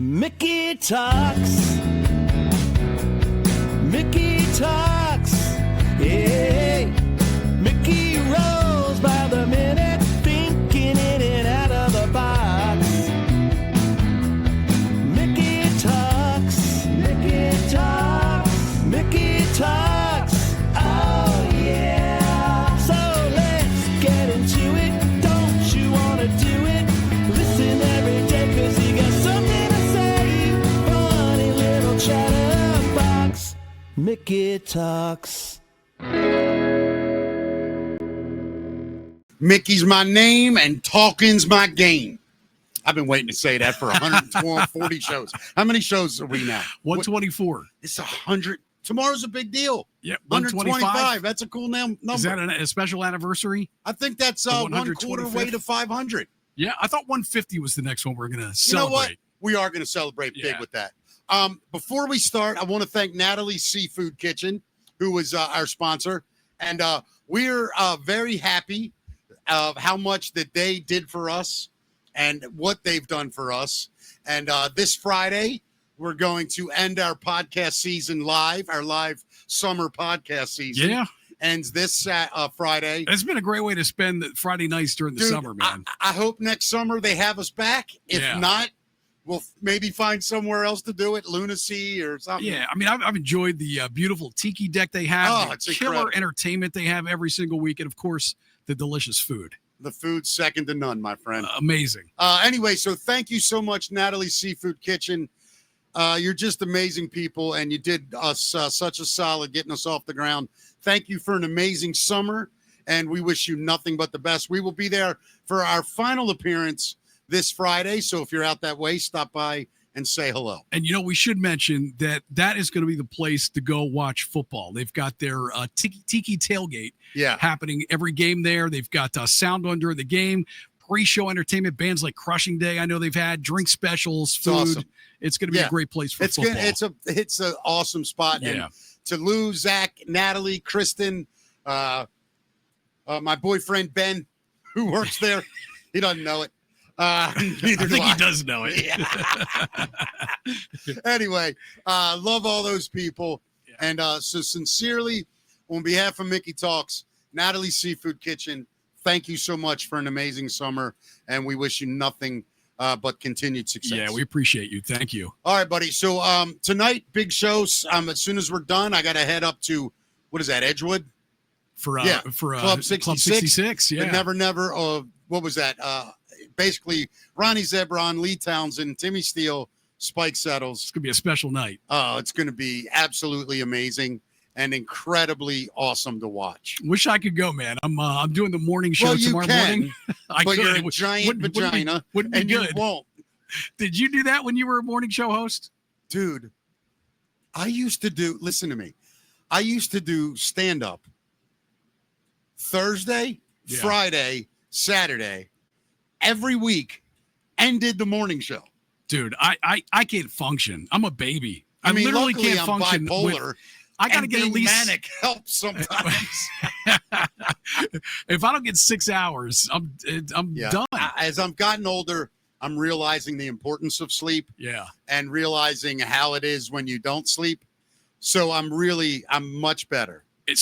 Mickey talks. Mickey talks. Yeah. Mickey rolls by the minute, thinking in and out of the box. Mickey talks. Mickey talks. Mickey talks. Oh yeah. So let's get into it. Don't you want to do it? Listen every day, 'cause he got something to say. Funny little chatterbox. Mickey talks. Mickey's my name and talking's my game. I've been waiting to say that for 140 shows. How many shows are we now? 124. It's 100. Tomorrow's a big deal. Yeah, 125. That's a cool number. Is that a special anniversary? I think that's 1/4 way to 500. Yeah, I thought 150 was the next one we're going to celebrate. You know what? We are going to celebrate big with that. Before we start, I want to thank Natalie's Seafood Kitchen, who was our sponsor. And we're very happy of how much that they did for us and what they've done for us. And this Friday, we're going to end our podcast season live, our live summer podcast season. Yeah. Ends this Friday. It's been a great way to spend the Friday nights during the summer, man. I hope next summer they have us back. If not, we'll maybe find somewhere else to do it, Lunacy or something. Yeah, I mean, I've enjoyed the beautiful tiki deck they have. Oh, the it's killer incredible entertainment they have every single week. And, of course, the delicious food. The food's second to none, my friend. Amazing. Anyway, so thank you so much, Natalie's Seafood Kitchen. You're just amazing people, and you did us such a solid getting us off the ground. Thank you for an amazing summer, and we wish you nothing but the best. We will be there for our final appearance this Friday, so if you're out that way, stop by and say hello. And, we should mention that is going to be the place to go watch football. They've got their tiki tailgate happening every game there. They've got sound during the game, pre-show entertainment, bands like Crushing Day. I know they've had drink specials, food. Awesome. It's going to be a great place for football. It's an awesome spot. Yeah. And to Lou, Zach, Natalie, Kristen, my boyfriend Ben, who works there, he doesn't know it. I think he does know it. Yeah. Anyway, love all those people. Yeah. And so sincerely, on behalf of Mickey Talks, Natalie's Seafood Kitchen, thank you so much for an amazing summer. And we wish you nothing but continued success. Yeah, we appreciate you. Thank you. All right, buddy. So tonight, big shows. As soon as we're done, I got to head up to, what is that, Edgewood? For Club 66. Club 66, yeah. The Never, what was that? Basically, Ronnie Zebron, Lee Townsend, Timmy Steele, Spike Settles. It's going to be a special night. Oh, it's going to be absolutely amazing and incredibly awesome to watch. Wish I could go, man. I'm doing the morning show tomorrow morning. But you're a giant vagina, wouldn't be and good. You won't. Did you do that when you were a morning show host? Dude, listen to me. I used to do stand-up Thursday, Friday, Saturday, every week, and did the morning show. Dude, I can't function. I'm a baby. I mean, literally luckily can't function. Bipolar. I got to get at least manic helps sometimes. If I don't get 6 hours, I'm done. As I've gotten older, I'm realizing the importance of sleep. Yeah. And realizing how it is when you don't sleep. So I'm much better. It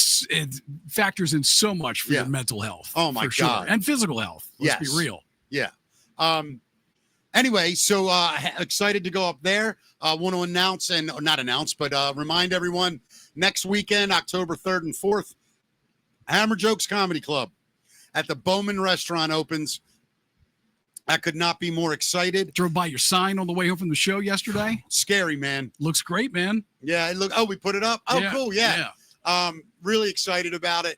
factors in so much for your mental health. Oh my God. Sure. And physical health. Let's be real. Yeah. Anyway, so excited to go up there. Want to announce remind everyone next weekend, October 3rd and 4th, Hammer Jokes Comedy Club at the Bowman Restaurant opens. I could not be more excited. Drove by your sign on the way home from the show yesterday. Scary, man. Looks great, man. Yeah. We put it up. Oh, yeah, cool. Yeah. Really excited about it.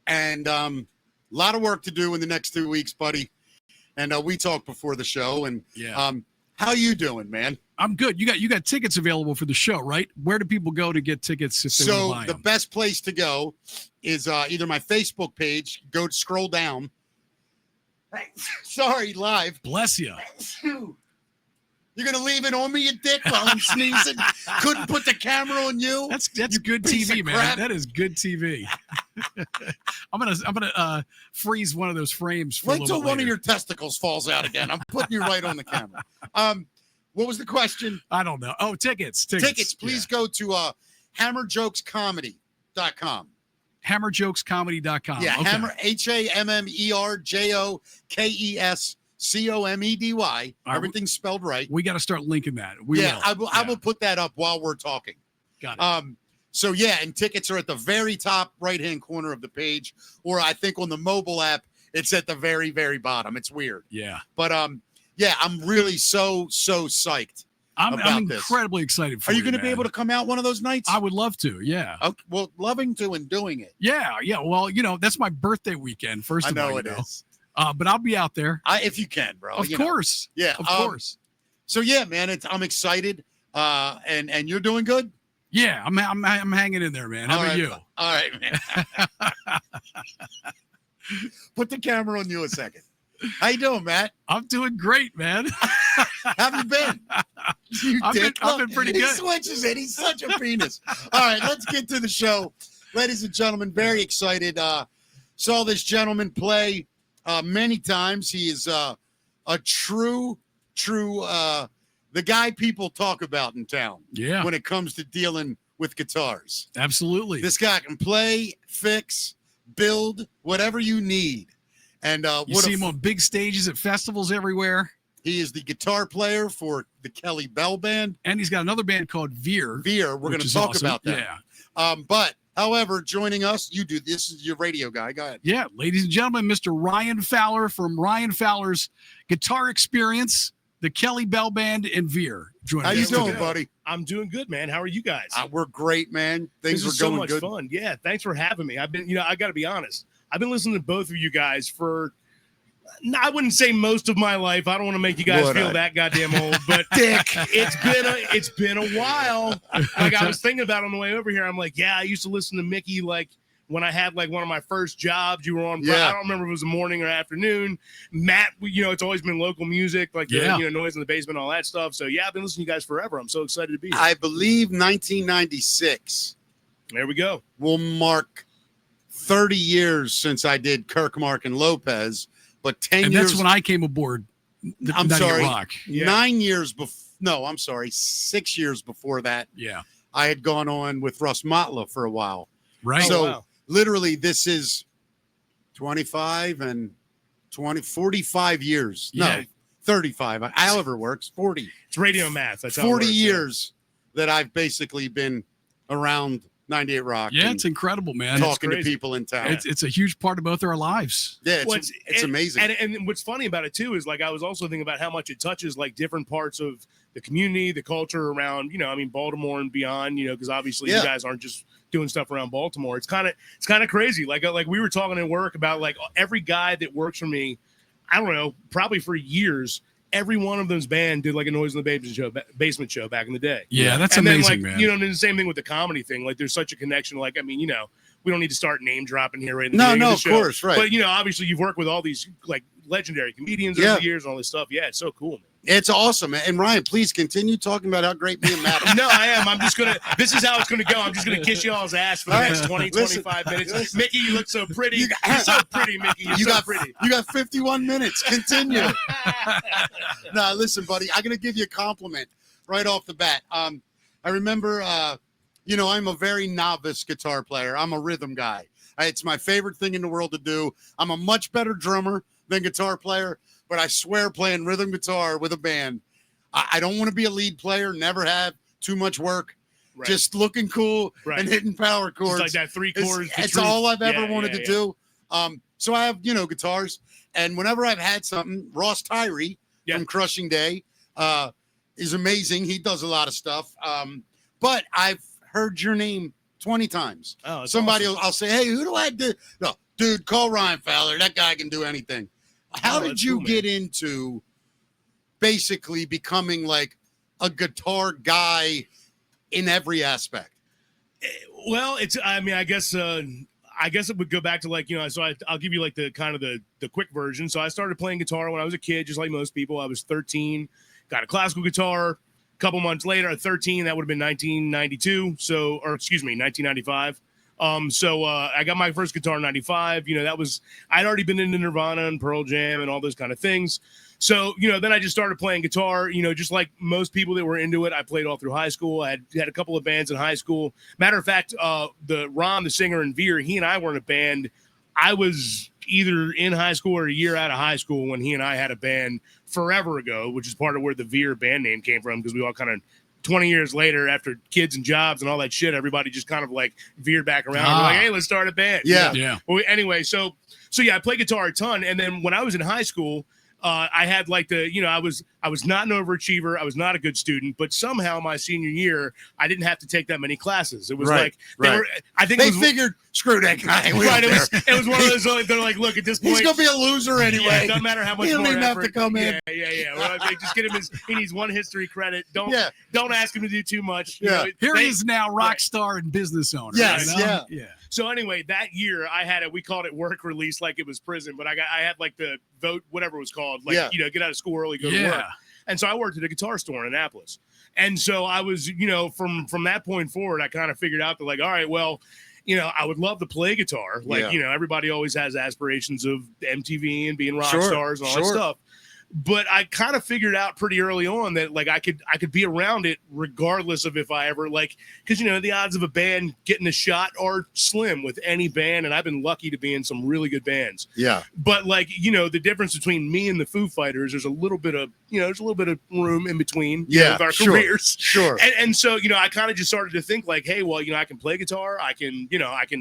And a lot of work to do in the next 2 weeks, buddy. And we talked before the show. And how you doing, man? I'm good. You got tickets available for the show, right? Where do people go to get tickets if they want to buy them? The best place to go is either my Facebook page. Scroll down. Sorry, live. Bless you. You're gonna leave it on me, you dick, while I'm sneezing? Couldn't put the camera on you? That's good TV, man. Crap. That is good TV. I'm gonna freeze one of those frames for Wait a till little bit one later. of your testicles falls out again. I'm putting you right on the camera. What was the question? I don't know. Oh, tickets. Please go to hammerjokescomedy.com. Hammerjokescomedy.com. Yeah, okay. Hammer HAMMERJOKESCOMEDY. Right. Everything's spelled right. We got to start linking that. I will put that up while we're talking. Got it. So yeah, and tickets are at the very top right-hand corner of the page, or I think on the mobile app, it's at the very, very bottom. It's weird. Yeah. But yeah, I'm really so psyched. I'm this. incredibly excited for Are you. you going to be able to come out one of those nights? I would love to. Yeah. Okay, well, loving to and doing it. Yeah. Well, that's my birthday weekend. First of all, I know it is. But I'll be out there. If you can, bro. Of course. Yeah. Of course. So yeah, man, I'm excited. And you're doing good. Yeah, I'm hanging in there, man. How about you? All right, man. Put the camera on you a second. How you doing, Matt? I'm doing great, man. How have you been? I've been pretty good. He switches it. He's such a penis. All right, let's get to the show. Ladies and gentlemen, very excited. Saw this gentleman play many times. He is a true the guy people talk about in town. Yeah. When it comes to dealing with guitars. Absolutely. This guy can play, fix, build, whatever you need. And you see him on big stages at festivals everywhere. He is the guitar player for the Kelly Bell Band. And he's got another band called Veer. We're going to talk about that. Yeah. But, however, joining us, this is your radio guy. Go ahead. Yeah, ladies and gentlemen, Mr. Ryan Fowler from Ryan Fowler's Guitar Experience, the Kelly Bell Band, and Veer. How you doing, buddy? I'm doing good, man. How are you guys? We're great, man. Things this is are going so much good. fun. Yeah, thanks for having me. I've been, I got to be honest. I've been listening to both of you guys for, I wouldn't say most of my life. I don't want to make you guys feel that goddamn old, but Dick, it's been a while. Like I was thinking about on the way over here. I'm like, yeah, I used to listen to Mickey like when I had like one of my first jobs. You were on. Yeah. I don't remember if it was a morning or afternoon. Matt, it's always been local music, like Noise in the Basement, all that stuff. So yeah, I've been listening to you guys forever. I'm so excited to be here. I believe 1996 There we go. will mark 30 years since I did Kirk, Mark, and Lopez. But 10 and years. that's when I came aboard. I'm sorry. Rock. Yeah. 9 years before. No, I'm sorry. 6 years before that. Yeah. I had gone on with Russ Motla for a while. Right. So wow. literally, this is 25 and 45 years. Yeah. No, 35. However it works. 40. It's radio math. That's how it 40 works, years that I've basically been around 98 Rock. Yeah, and it's incredible, man. talking to crazy. people in town. It's a huge part of both our lives. Yeah, Well, it's amazing. And what's funny about it too is like I was also thinking about how much it touches like different parts of the community, the culture around, Baltimore and beyond, because obviously you guys aren't just doing stuff around Baltimore. It's kind of crazy. Like we were talking at work about like every guy that works for me, I don't know, probably for years, every one of those band did like a Noise in the Basement show back in the day. Yeah, that's and amazing, then, man. And then the same thing with the comedy thing. Like there's such a connection. Like, I mean, we don't need to start name dropping here right in the beginning of the show. Of course, right. But, obviously you've worked with all these like legendary comedians over the years and all this stuff. Yeah, it's so cool, man. It's awesome. And Ryan, please continue talking about how great me and Matt are. No, I am. I'm just going to, this is how it's going to go. I'm just going to kiss y'all's ass for the next 25 minutes. Listen. Mickey, you look so pretty. You're so pretty, Mickey. You're so pretty. You got 51 minutes. Continue. No, listen, buddy, I'm going to give you a compliment right off the bat. I remember, I'm a very novice guitar player. I'm a rhythm guy. It's my favorite thing in the world to do. I'm a much better drummer than guitar player, but I swear playing rhythm guitar with a band, I don't want to be a lead player, never have, too much work, just looking cool and hitting power chords. It's like that 3 chords. It's all I've ever wanted to do. So I have, guitars, and whenever I've had something, Ross Tyree from Crushing Day is amazing. He does a lot of stuff. But I've heard your name 20 times. Oh, somebody awesome. I'll say, hey, who do I do? No, dude, call Ryan Fowler. That guy can do anything. How did you get into basically becoming like a guitar guy in every aspect? Well, I guess it would go back to like, so I'll give you like the kind of the quick version. So I started playing guitar when I was a kid, just like most people. I was 13, got a classical guitar. A couple months later, at 13, that would have been 1992. 1995. I got my first guitar in 95. I'd already been into Nirvana and Pearl Jam and all those kind of things. So, then I just started playing guitar, just like most people that were into it. I played all through high school. I had a couple of bands in high school. Matter of fact, the singer, and Veer, he and I were in a band. I was either in high school or a year out of high school when he and I had a band forever ago, which is part of where the Veer band name came from, because we all kind of 20 years later, after kids and jobs and all that shit, everybody just kind of like veered back around. We're like, hey, let's start a band. Yeah. Yeah. Well, anyway, so I played guitar a ton. And then when I was in high school, I had like I was not an overachiever. I was not a good student, but somehow my senior year, I didn't have to take that many classes. It was they figured, screw that guy. Right. It was one of those, they're like, look, at this point, he's going to be a loser anyway. Yeah, it doesn't matter how much he don't more even effort. have to come in. Yeah. Well, they just get him he needs one history credit. Don't ask him to do too much. Yeah. Here he is now, rock star and business owner. Yes, yeah. So anyway, that year I had we called it work release, like it was prison, but I had like the vote, whatever it was called, like, get out of school early, go to work. And so I worked at a guitar store in Annapolis. And so I was, from that point forward, I kind of figured out that, like, all right, well, I would love to play guitar. Like, everybody always has aspirations of MTV and being rock stars and all that stuff. But I kind of figured out pretty early on that, like, I could be around it regardless of if I ever, like, because, the odds of a band getting a shot are slim with any band. And I've been lucky to be in some really good bands. Yeah. But, like, the difference between me and the Foo Fighters, there's a little bit of, room in between with our careers. Sure. And so, I kind of just started to think like, hey, well, I can play guitar. I can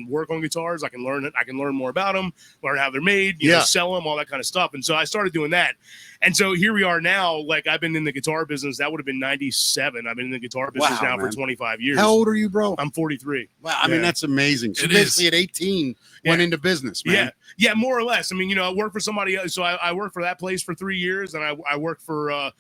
work on guitars. I can learn more about them, learn how they're made, sell them, all that kind of stuff. And so I started doing that. And so here we are now. Like, I've been in the guitar business. That would have been 97. I've been in the guitar business for 25 years. How old are you, bro? I'm 43. Wow. I mean, that's amazing. So basically at 18, went into business, man. Yeah, more or less. I mean, I worked for somebody else. So I worked for that place for 3 years. And I worked for, I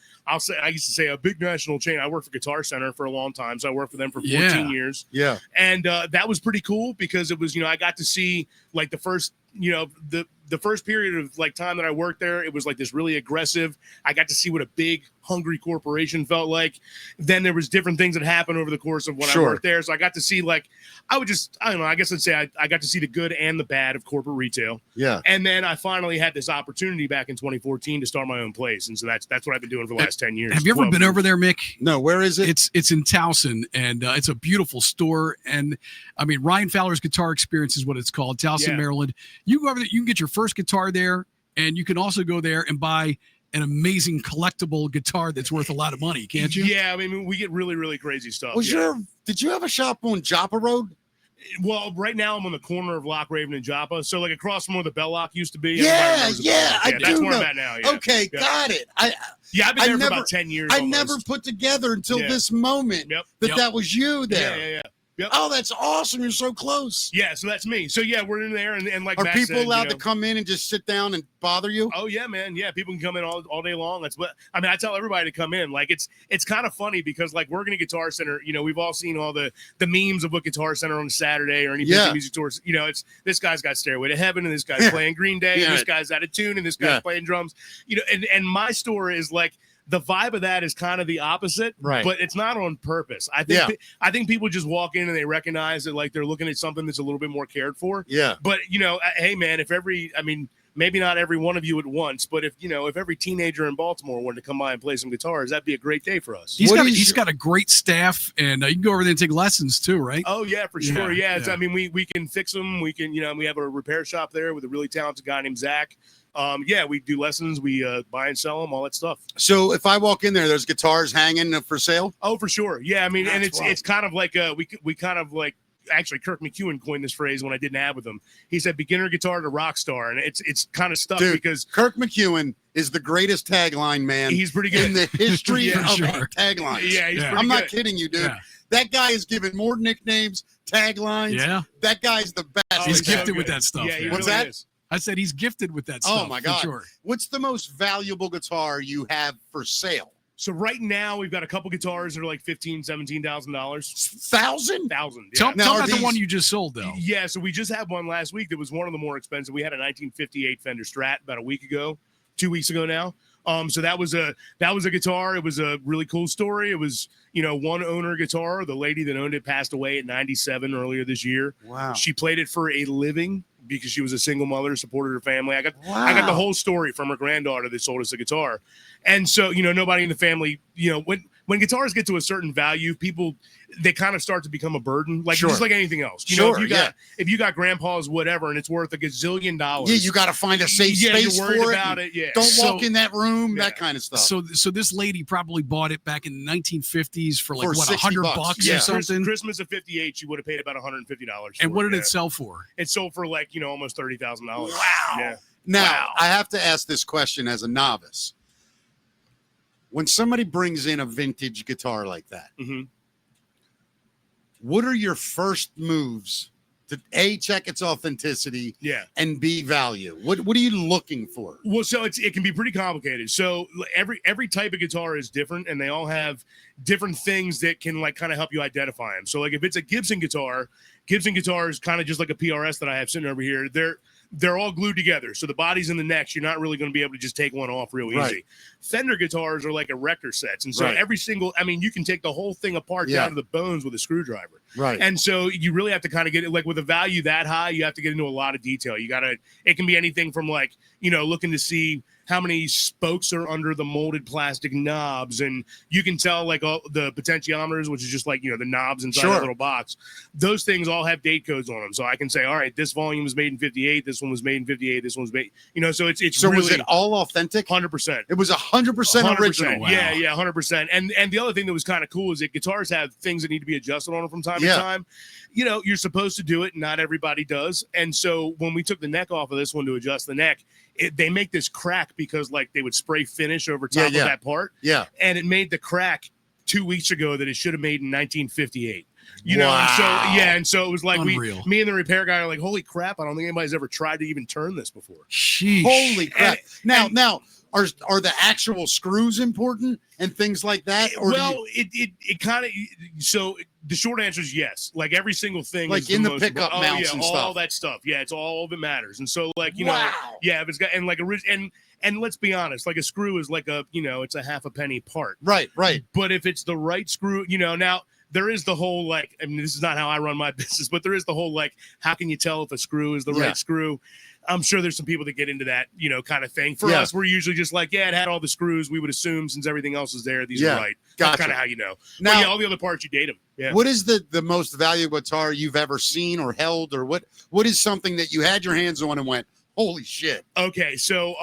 used to say a big national chain. I worked for Guitar Center for a long time. So I worked for them for 14 years. Yeah. And that was pretty cool because it was, I got to see like the first, the first period of like time that I worked there, it was like this really aggressive. I got to see what a big, hungry corporation felt like. Then there was different things that happened over the course of when I worked there. So I got to see like, I don't know, I guess I'd say I got to see the good and the bad of corporate retail. Yeah. And then I finally had this opportunity back in 2014 to start my own place. And so that's what I've been doing for the last 10 years. Have you ever been over there, Mick? No, where is it? It's in Towson, and it's a beautiful store. And I mean, Ryan Fowler's Guitar Experience is what it's called, Towson, Maryland. You go over there, you can get your first guitar there, and you can also go there and buy an amazing collectible guitar that's worth a lot of money, can't you? Yeah, I mean, we get really, really crazy stuff. Did you have a shop on Joppa Road? Well, right now I'm on the corner of Lock Raven and Joppa, so like across from where the Bell Lock used to be. I that's do where know. I'm at now. Okay, got it. I've been there for about 10 years. I never put together until this moment that was you there. Yeah. Yep. Oh, that's awesome. You're so close. Yeah, so that's me. So, yeah, we're in there. And like, are Matt people allowed to come in and just sit down and bother you? Oh, yeah, man. Yeah, people can come in all day long. That's what I mean. I tell everybody to come in. Like, it's kind of funny because, like, working at Guitar Center, we've all seen all the memes of what Guitar Center on Saturday or any music stores. It's this guy's got Stairway to Heaven and this guy's playing Green Day and this guy's out of tune and this guy's playing drums. And my store is like, the vibe of that is kind of the opposite, right? But it's not on purpose. I think people just walk in and they recognize that like they're looking at something that's a little bit more cared for. Yeah. But hey man, maybe not every one of you at once, but if every teenager in Baltimore wanted to come by and play some guitars, that'd be a great day for us. He's got a great staff, and you can go over there and take lessons too, right? Oh yeah, for sure. Yeah. I mean, we can fix them. We can, we have a repair shop there with a really talented guy named Zach. We do lessons, we buy and sell them, all that stuff. So if I walk in there, there's guitars hanging for sale? Oh, for sure. Yeah, I mean, and it's kind of like we kind of like, actually Kirk McEwen coined this phrase when I did an ad with him. He said beginner guitar to rock star, and it's kind of stuff because Kirk McEwen is the greatest tagline man. He's pretty good in the history of taglines. Yeah, he's pretty I'm good. not kidding you, dude. Yeah. That guy is given more nicknames, taglines. Yeah, that guy's the best. Oh, he's gifted with that stuff. Yeah, what's really that? Is. I said he's gifted with that stuff. Oh my God. Sure. What's the most valuable guitar you have for sale? So right now we've got a couple guitars that are like $15,000, $17,000. $1,000? $1,000. Yeah. Tell about the one you just sold though. Yeah, so we just had one last week that was one of the more expensive. We had a 1958 Fender Strat about a week ago. 2 weeks ago now. So that was a guitar. It was a really cool story. It was, one owner guitar. The lady that owned it passed away at 97 earlier this year. Wow. She played it for a living because she was a single mother, supported her family. I got the whole story from her granddaughter that sold us a guitar. And so, nobody in the family, when guitars get to a certain value, people, they kind of start to become a burden, just like anything else. If you got grandpa's whatever and it's worth a gazillion dollars. Yeah, you got to find a safe space you're worried for about it. Yeah. Don't walk in that room, that kind of stuff. So this lady probably bought it back in the 1950s for like what, $60 $100 or something. Christmas of '58, she would have paid about $150. And what did it sell for? It sold for almost $30,000. Wow. Yeah. Now I have to ask this question as a novice. When somebody brings in a vintage guitar like that, what are your first moves to A, check its authenticity, and B, value? What are you looking for? Well, so it can be pretty complicated. So every type of guitar is different, and they all have different things that can kind of help you identify them. So if it's a Gibson guitar is kind of just like a PRS that I have sitting over here. They're all glued together. So the bodies and the necks, you're not really going to be able to just take one off real easy. Right. Fender guitars are like erector sets. And so every single, you can take the whole thing apart down to the bones with a screwdriver. Right. And so you really have to kind of get it with a value that high, you have to get into a lot of detail. It can be anything from looking to see how many spokes are under the molded plastic knobs. And you can tell all the potentiometers, which is just the knobs inside a little box. Those things all have date codes on them. So I can say, all right, this volume was made in 58. This one was made in 58. This one was made, so it's so really, was it all authentic? 100%. It was 100% original. Wow. Yeah, 100%. And the other thing that was kind of cool is that guitars have things that need to be adjusted on them from time to time. You're supposed to do it. Not everybody does. And so when we took the neck off of this one to adjust the neck, they make this crack because they would spray finish over top of that part. Yeah. And it made the crack 2 weeks ago that it should have made in 1958. And so it was me and the repair guy are like, holy crap, I don't think anybody's ever tried to even turn this before. Sheesh. Holy crap. Now are the actual screws important and things like that? Or it kind of, so the short answer is yes. Every single thing is in the pickup mounts and stuff. All that stuff. Yeah, it's all that matters. And so if it's got and let's be honest, a screw is it's a half a penny part. Right. But if it's the right screw, now there is the whole this is not how I run my business, but there is the whole how can you tell if a screw is the right screw? I'm sure there's some people that get into that, kind of thing. For us, we're usually just it had all the screws. We would assume since everything else is there, these are right. That's kind of how you know. Now, all the other parts, you date them. Yeah. What is the most valuable guitar you've ever seen or held, or what is something that you had your hands on and went, holy shit? Okay, so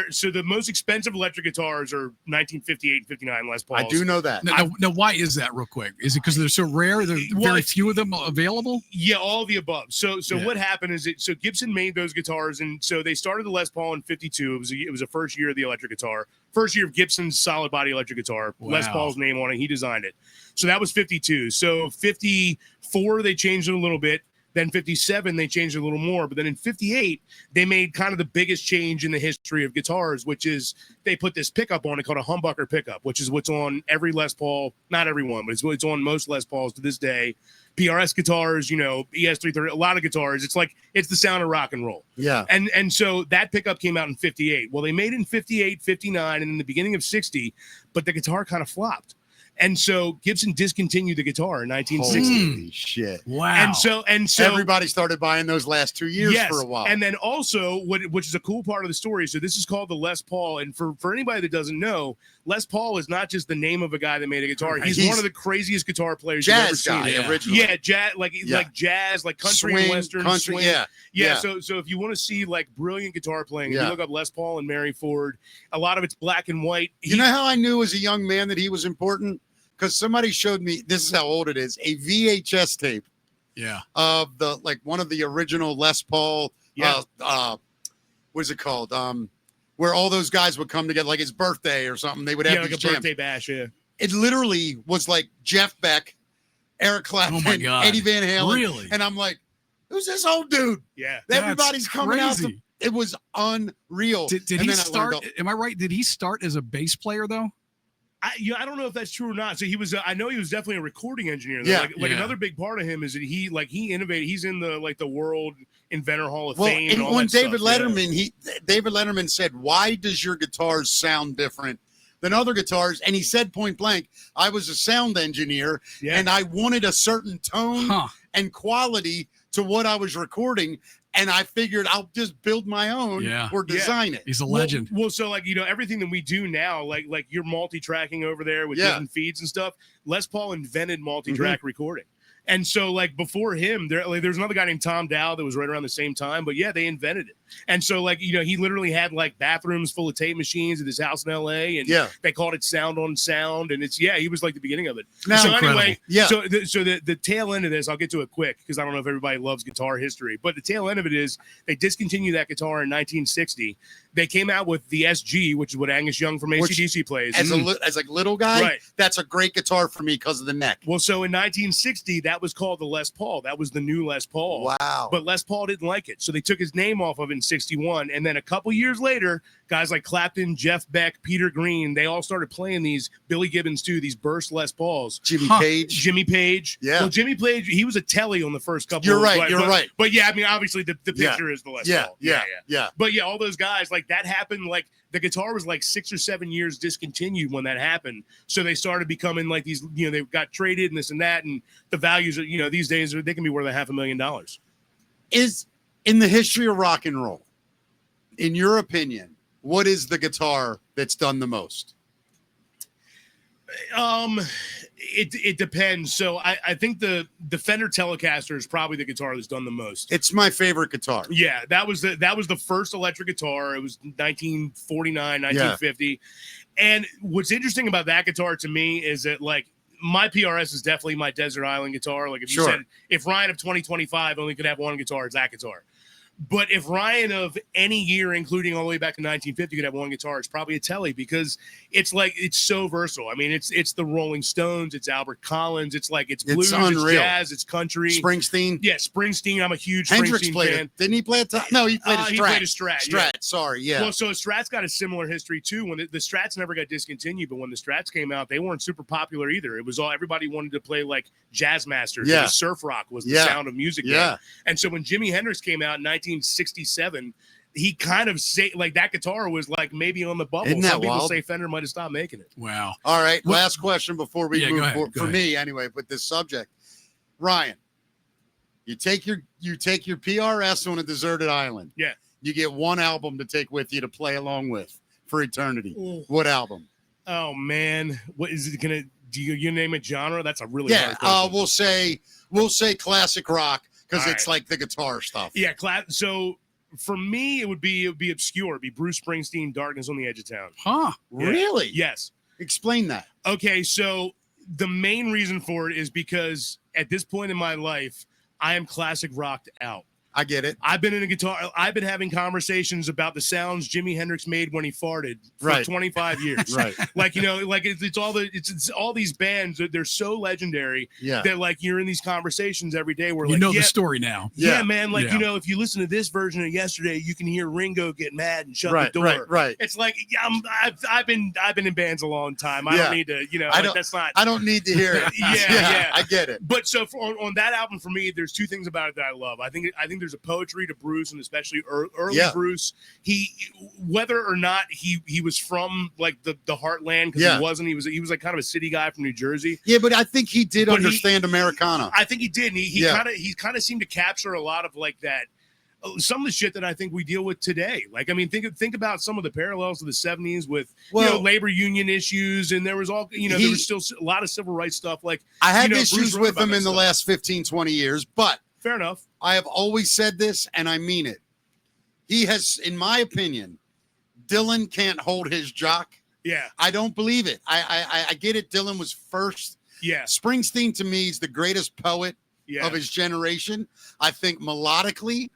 so the most expensive electric guitars are 1958 and 59 Les Pauls. I do know that. Now, why is that, real quick? Is it because they're so rare? There are very few of them available? Yeah, all of the above. So what happened is so Gibson made those guitars, and so they started the Les Paul in 52. It was the first year of the electric guitar. First year of Gibson's solid body electric guitar. Wow. Les Paul's name on it. He designed it. So that was 52. So 54, they changed it a little bit. Then 57, they changed it a little more. But then in 58, they made kind of the biggest change in the history of guitars, which is they put this pickup on it called a humbucker pickup, which is what's on every Les Paul, not every one, but it's on most Les Pauls to this day. PRS guitars, ES330, a lot of guitars. It's the sound of rock and roll. Yeah. And so that pickup came out in 58. Well, they made it in 58, 59, and in the beginning of 60, but the guitar kind of flopped. And so Gibson discontinued the guitar in 1960. Holy shit. Wow. And so everybody started buying those last 2 years for a while. And then also, which is a cool part of the story, so this is called the Les Paul. And for anybody that doesn't know, Les Paul is not just the name of a guy that made a guitar. He's one of the craziest guitar players you've ever seen. Originally. Yeah, jazz, like jazz, like country swing, and western. Country, swing. Yeah. So if you want to see brilliant guitar playing, if you look up Les Paul and Mary Ford, a lot of it's black and white. You know how I knew as a young man that he was important? Because somebody showed me, this is how old it is, a VHS tape. Yeah. Of one of the original Les Paul. Yeah. What is it called? Where all those guys would come together, like his birthday or something. They would have like a jams. birthday bash. Yeah. It literally was like Jeff Beck, Eric Clapton, Eddie Van Halen. Really? And I'm like, who's this old dude? Yeah. Everybody's coming out. It was unreal. Did he start? Am I right? Did he start as a bass player though? I don't know if that's true or not. So he was, I know he was definitely a recording engineer. Though. Yeah, like another big part of him is that he innovated. He's in the World Inventor Hall of Fame. And all when that David stuff, Letterman, David Letterman said, "Why does your guitars sound different than other guitars?" And he said point blank, "I was a sound engineer, and I wanted a certain tone and quality to what I was recording." And I figured I'll just build my own or design it. He's a legend. Well, so everything that we do now, like you're multi-tracking over there with different feeds and stuff. Les Paul invented multi-track recording. And so, before him, there's another guy named Tom Dow that was right around the same time. But yeah, they invented it. And so, he literally had bathrooms full of tape machines at his house in L.A. And they called it Sound on Sound. And he was the beginning of it. Now, so anyway, so the tail end of this, I'll get to it quick because I don't know if everybody loves guitar history. But the tail end of it is they discontinued that guitar in 1960. They came out with the SG, which is what Angus Young from AC/DC plays. As a little guy, that's a great guitar for me because of the neck. Well, so in 1960, that was called the Les Paul. That was the new Les Paul. Wow. But Les Paul didn't like it. So they took his name off of it in 61. And then a couple years later, guys like Clapton, Jeff Beck, Peter Green, they all started playing these, Billy Gibbons too, these burst Les Pauls. Jimmy Page. Yeah. Well, Jimmy Page, he was a telly on the first couple. You're right. But yeah, I mean, obviously the picture is the Les Paul. Yeah. But yeah, all those guys, that happened, the guitar was 6 or 7 years discontinued when that happened. So they started becoming these, they got traded and this and that. And the values are, these days they can be worth $500,000. Is in the history of rock and roll, in your opinion, what is the guitar that's done the most? It depends. So I think the Fender Telecaster is probably the guitar that's done the most. It's my favorite guitar. Yeah, that was the first electric guitar. It was 1949, 1950. And what's interesting about that guitar to me is that my PRS is definitely my desert island guitar. If you said if Ryan of 2025 only could have one guitar, it's that guitar. But if Ryan of any year, including all the way back to 1950, could have one guitar, it's probably a Tele because it's so versatile. I mean, it's the Rolling Stones, it's Albert Collins, it's blues, it's jazz, it's country. Springsteen. Yeah, Springsteen. I'm a huge Hendrix Springsteen fan. Didn't he play a No, he played a Strat. He played a Strat. Strat, sorry, yeah. Well, so a Strat's got a similar history too. When the Strats never got discontinued, but when the Strats came out, they weren't super popular either. It was everybody wanted to play Jazz Masters. Yeah. Surf rock was the sound of music. Yeah. Then. And so when Jimi Hendrix came out in 1967, he kind of say that guitar was maybe on the bubble. Isn't that Some people wild? say Fender might have stopped making it. Wow. All right. Last question before we move forward go for ahead. me anyway, with this subject. Ryan, you take your PRS on a deserted island. Yeah. You get one album to take with you to play along with for eternity. Ooh. What album? Oh man. What is it gonna do you name a genre? That's a really hard question. We'll say classic rock. Because it's the guitar stuff. Yeah, so for me, it would be obscure. It'd be Bruce Springsteen, Darkness on the Edge of Town. Huh? Yeah. Really? Yes. Explain that. Okay, so the main reason for it is because at this point in my life, I am classic rocked out. I get it. I've been having conversations about the sounds Jimi Hendrix made when he farted for 25 years. Right. It's all these bands that they're so legendary that you're in these conversations every day where the story now. Yeah, man. If you listen to this version of Yesterday, you can hear Ringo get mad and shut the door. Right. It's I've been in bands a long time. I don't need to, I don't need to hear it. yeah. I get it. But so on that album for me, there's two things about it that I love. I think there's a poetry to Bruce, and especially early Bruce. He, whether or not he was from the heartland, because he wasn't. He was kind of a city guy from New Jersey. Yeah, but I think he did understand Americana. I think he did. And he kind of seemed to capture a lot of that. Some of the shit that I think we deal with today. Think about some of the parallels of the 70s with labor union issues, and there was there was still a lot of civil rights stuff. I had issues with him in the last 15, 20 years, but fair enough. I have always said this, and I mean it. He has, in my opinion, Dylan can't hold his jock. Yeah. I don't believe it. I get it. Dylan was first. Yeah. Springsteen, to me, is the greatest poet of his generation. I think melodically,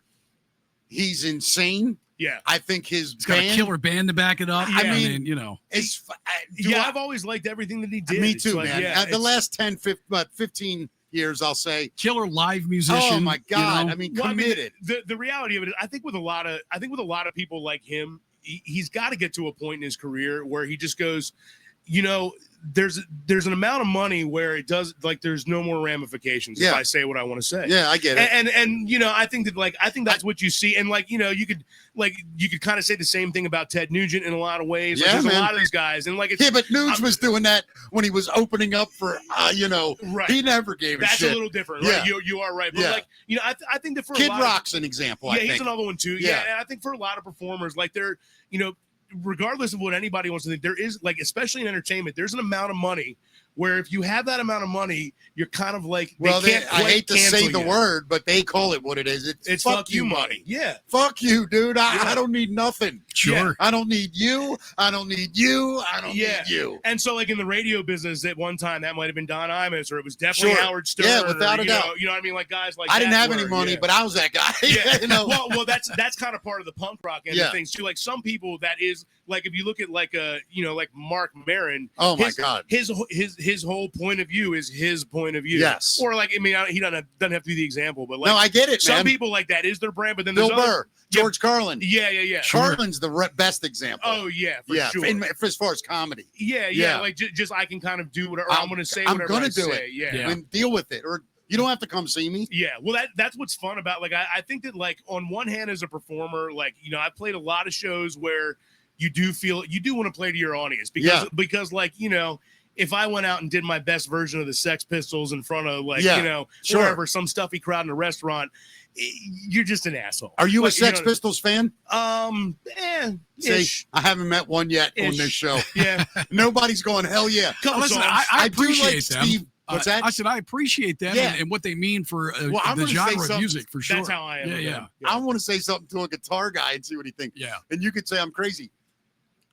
he's insane. Yeah. I think he's got a killer band to back it up. Yeah. I mean, I've always liked everything that he did. Me too, man. The last 15 years, I'll say, killer live musician. Oh my God! I mean, committed. The reality of it is, I think with a lot of people like him, he's got to get to a point in his career where he just goes, there's an amount of money where it does there's no more ramifications if I say what I want to say. Yeah, I get it. And I think that that's what you see. And you could kind of say the same thing about Ted Nugent in a lot of ways. Yeah, there's man. a lot of these guys, and but Nuge was doing that when he was opening up for right. He never gave a shit. That's a little different, right? You are right. But I think that for Kid a lot Rock's an example. Yeah, I think he's another one too. Yeah, and I think for a lot of performers, they're regardless of what anybody wants to think, there is especially in entertainment, there's an amount of money where if you have that amount of money, you're kind of I hate to say the word, but they call it what it is. It's fuck you money. Yeah. Fuck you, dude. I don't need nothing. Sure. Yeah. I don't need you. I don't need you. I don't need you. And so in the radio business at one time, that might have been Don Imus, or it was definitely Howard Stern. Yeah, without a doubt. You know what I mean? Guys like I didn't have any money, but I was that guy. Yeah. Well, that's kind of part of the punk rock end of things too. Some people that is if you look at Mark Maron. Oh my God. His whole point of view is his point of view. Yes. Or he doesn't have to be the example, but no, I get it, some man. people that is their brand, but then Bill Burr, George Carlin. Yeah. Carlin's the best example. Oh yeah, for sure. As far as comedy. Yeah. Just I can kind of do whatever I'm going to say. Whatever I'm going to do say. it. Yeah. And deal with it, or you don't have to come see me. Yeah. Well, that's what's fun about I think that on one hand as a performer, I played a lot of shows where you do want to play to your audience because if I went out and did my best version of the Sex Pistols in front of wherever, some stuffy crowd in a restaurant, you're just an asshole. Are you a Sex Pistols fan? See, I haven't met one yet on this show. Yeah. Nobody's going, hell yeah. Listen, I appreciate them. Steve. What's that? I said I appreciate them and what they mean for the genre of music, for sure. That's how I am. Yeah. I want to say something to a guitar guy and see what he thinks. Yeah. And you could say I'm crazy.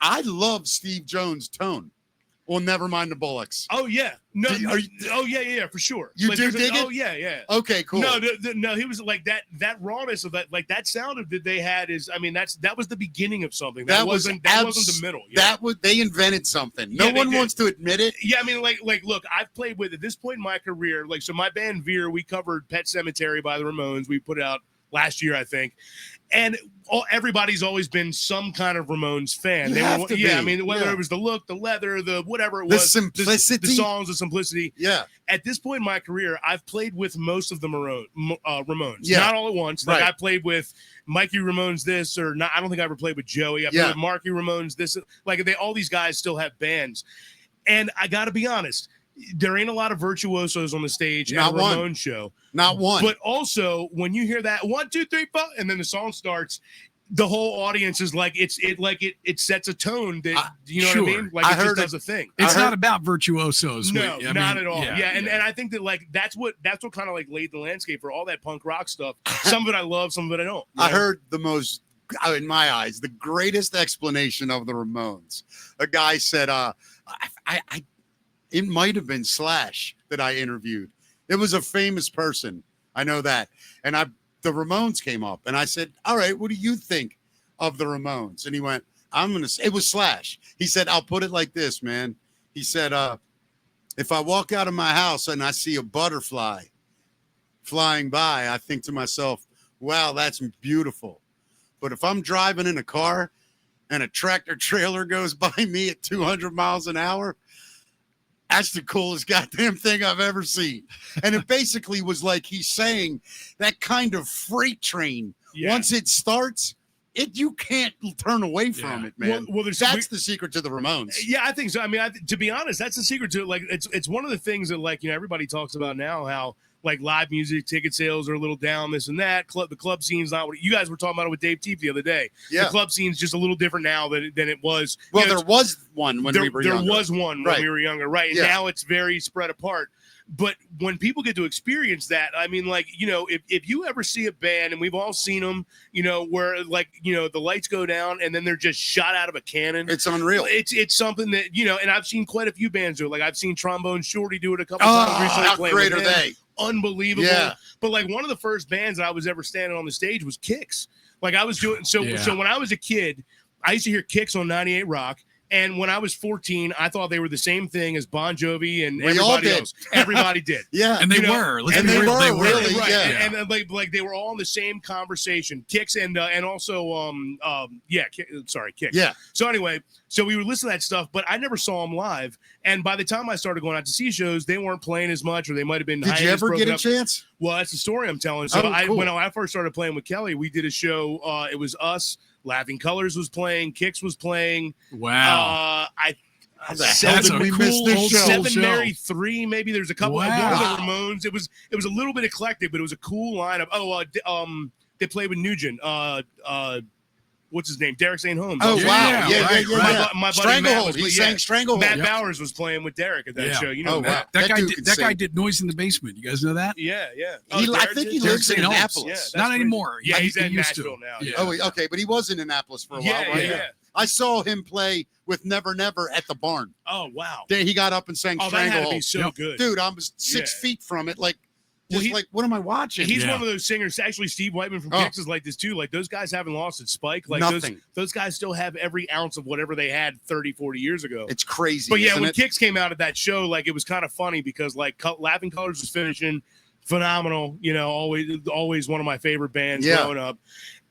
I love Steve Jones' tone on Nevermind the Bullocks. Oh yeah, no, yeah, for sure. You do dig it? Oh yeah. Okay, cool. No, he was that rawness of that sound that they had is. That was the beginning of something. That wasn't the middle. Yeah. They invented something. No one wants to admit it. Yeah, look, I've played with at this point in my career. So my band Veer, we covered Pet Sematary by the Ramones. We put out last year, I think. And everybody's always been some kind of Ramones fan. Whether it was the look, the leather, the whatever it was, the simplicity, the songs, the simplicity. Yeah. At this point in my career, I've played with most of the Ramones. Yeah. Not all at once. Right. I played with Mikey Ramones this, or not. I don't think I ever played with Joey. I played with Marky Ramones this. All these guys still have bands. And I got to be honest, there ain't a lot of virtuosos on the stage at a Ramones show. Not one. But also, when you hear that 1, 2, 3, 4, and then the song starts, the whole audience is it sets a tone that what I mean? It just does a thing. It's not about virtuosos. No, not at all. Yeah. And I think that that's what kind of laid the landscape for all that punk rock stuff. Some of it I love, some of it I don't. I heard the most, in my eyes, the greatest explanation of the Ramones. A guy said, it might have been Slash that I interviewed. It was a famous person. I know that. And the Ramones came up and I said, all right, what do you think of the Ramones? And he went, it was Slash. He said, I'll put it like this, man. He said, if I walk out of my house and I see a butterfly flying by, I think to myself, wow, that's beautiful. But if I'm driving in a car and a tractor trailer goes by me at 200 miles an hour, that's the coolest goddamn thing I've ever seen. And it basically was like he's saying that kind of freight train, once it starts, you can't turn away from it, man. Well, that's the secret to the Ramones. Yeah, I think so. To be honest, that's the secret to it. It's one of the things that everybody talks about now, how live music ticket sales are a little down, this and that. The club scene's not what you guys were talking about it with Dave Teep the other day. Yeah. The club scene's just a little different now than it was. Well, there was one when we were younger. There was one when we were younger, right? And now it's very spread apart. But when people get to experience that, if you ever see a band, and we've all seen them, where the lights go down and then they're just shot out of a cannon. It's unreal. It's something that, and I've seen quite a few bands do it. I've seen Trombone Shorty do it a couple times recently. How great are they? Unbelievable. Yeah. But one of the first bands that I was ever standing on the stage was Kix. I was doing so when I was a kid, I used to hear Kix on 98 Rock. And when I was 14, I thought they were the same thing as Bon Jovi and We all everybody did. else. Everybody did. Yeah. And they were. Let's and be they real, were, really, right. yeah. And like they were all in the same conversation. Kicks and also Kicks. Yeah. So anyway, so we would listen to that stuff, but I never saw them live. And by the time I started going out to see shows, they weren't playing as much, or they might have been. Did you ever get a chance? Well, that's the story I'm telling. So cool. when I first started playing with Kelly, we did a show. It was us. Laughing Colors was playing. Kicks was playing. Wow. That's a we cool missed this old show. Seven Mary 3, maybe there's a couple. Wow. One of the Ramones. It was a little bit eclectic, but it was a cool lineup. They played with Nugent. What's his name? Derek St. Holmes. Oh, Yeah, wow. Yeah. right. My buddy Matt Stranglehold. was, He sang Stranglehold. Matt Bowers was playing with Derek at that show. You know wow. That dude can guy sing. did Noise in the Basement. You guys know that? Yeah. I Derek think did? he Derek lives in St. Holmes. Annapolis. Yeah, that's Not crazy. anymore. Yeah, he's He in used to. Nashville now. Yeah. Oh, okay, but he was in Annapolis for a while, right? Yeah. I saw him play with Never Never at the barn. Oh, wow. Then he got up and sang Oh, that had to Stranglehold. be so Yep. good. Dude, I was 6 feet from it. Like, Well, just what am I watching? He's Yeah. one of those singers. Actually, Steve Whiteman from Oh. Kicks is like this too. Like those guys haven't lost its spike. Like Nothing. those guys still have every ounce of whatever they had 30, 40 years ago. It's crazy. But yeah, isn't when it? Kicks came out at that show, like it was kind of funny because like Laughing Colors was finishing, phenomenal. You know, always one of my favorite bands growing up.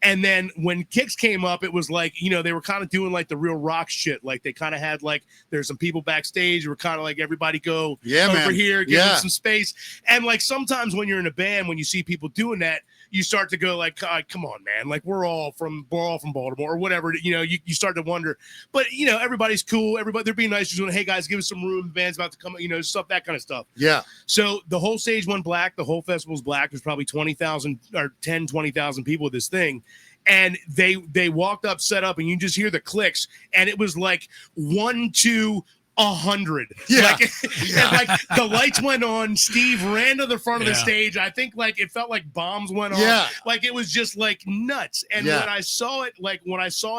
And then when Kicks came up, it was like, you know, they were kind of doing like the real rock shit. Like they kind of had like, there's some people backstage who were kind of like, everybody go over here, give them some space. And like sometimes when you're in a band, when you see people doing that, you start to go like, come on, man. Like we're all from Baltimore or whatever. You know, you start to wonder. But, you know, everybody's cool. They're being nice. You're doing, hey, guys, give us some room. The band's about to come, you know, stuff, that kind of stuff. Yeah. So the whole stage went black. The whole festival's black. There's probably 20,000 or 20,000 people at this thing. And they walked up, set up, and you just hear the clicks. And it was like 1, 2, 100. Yeah. And like the lights went on. Steve ran to the front of the stage. I think like it felt like bombs went off. Yeah. Like it was just like nuts. And when I saw it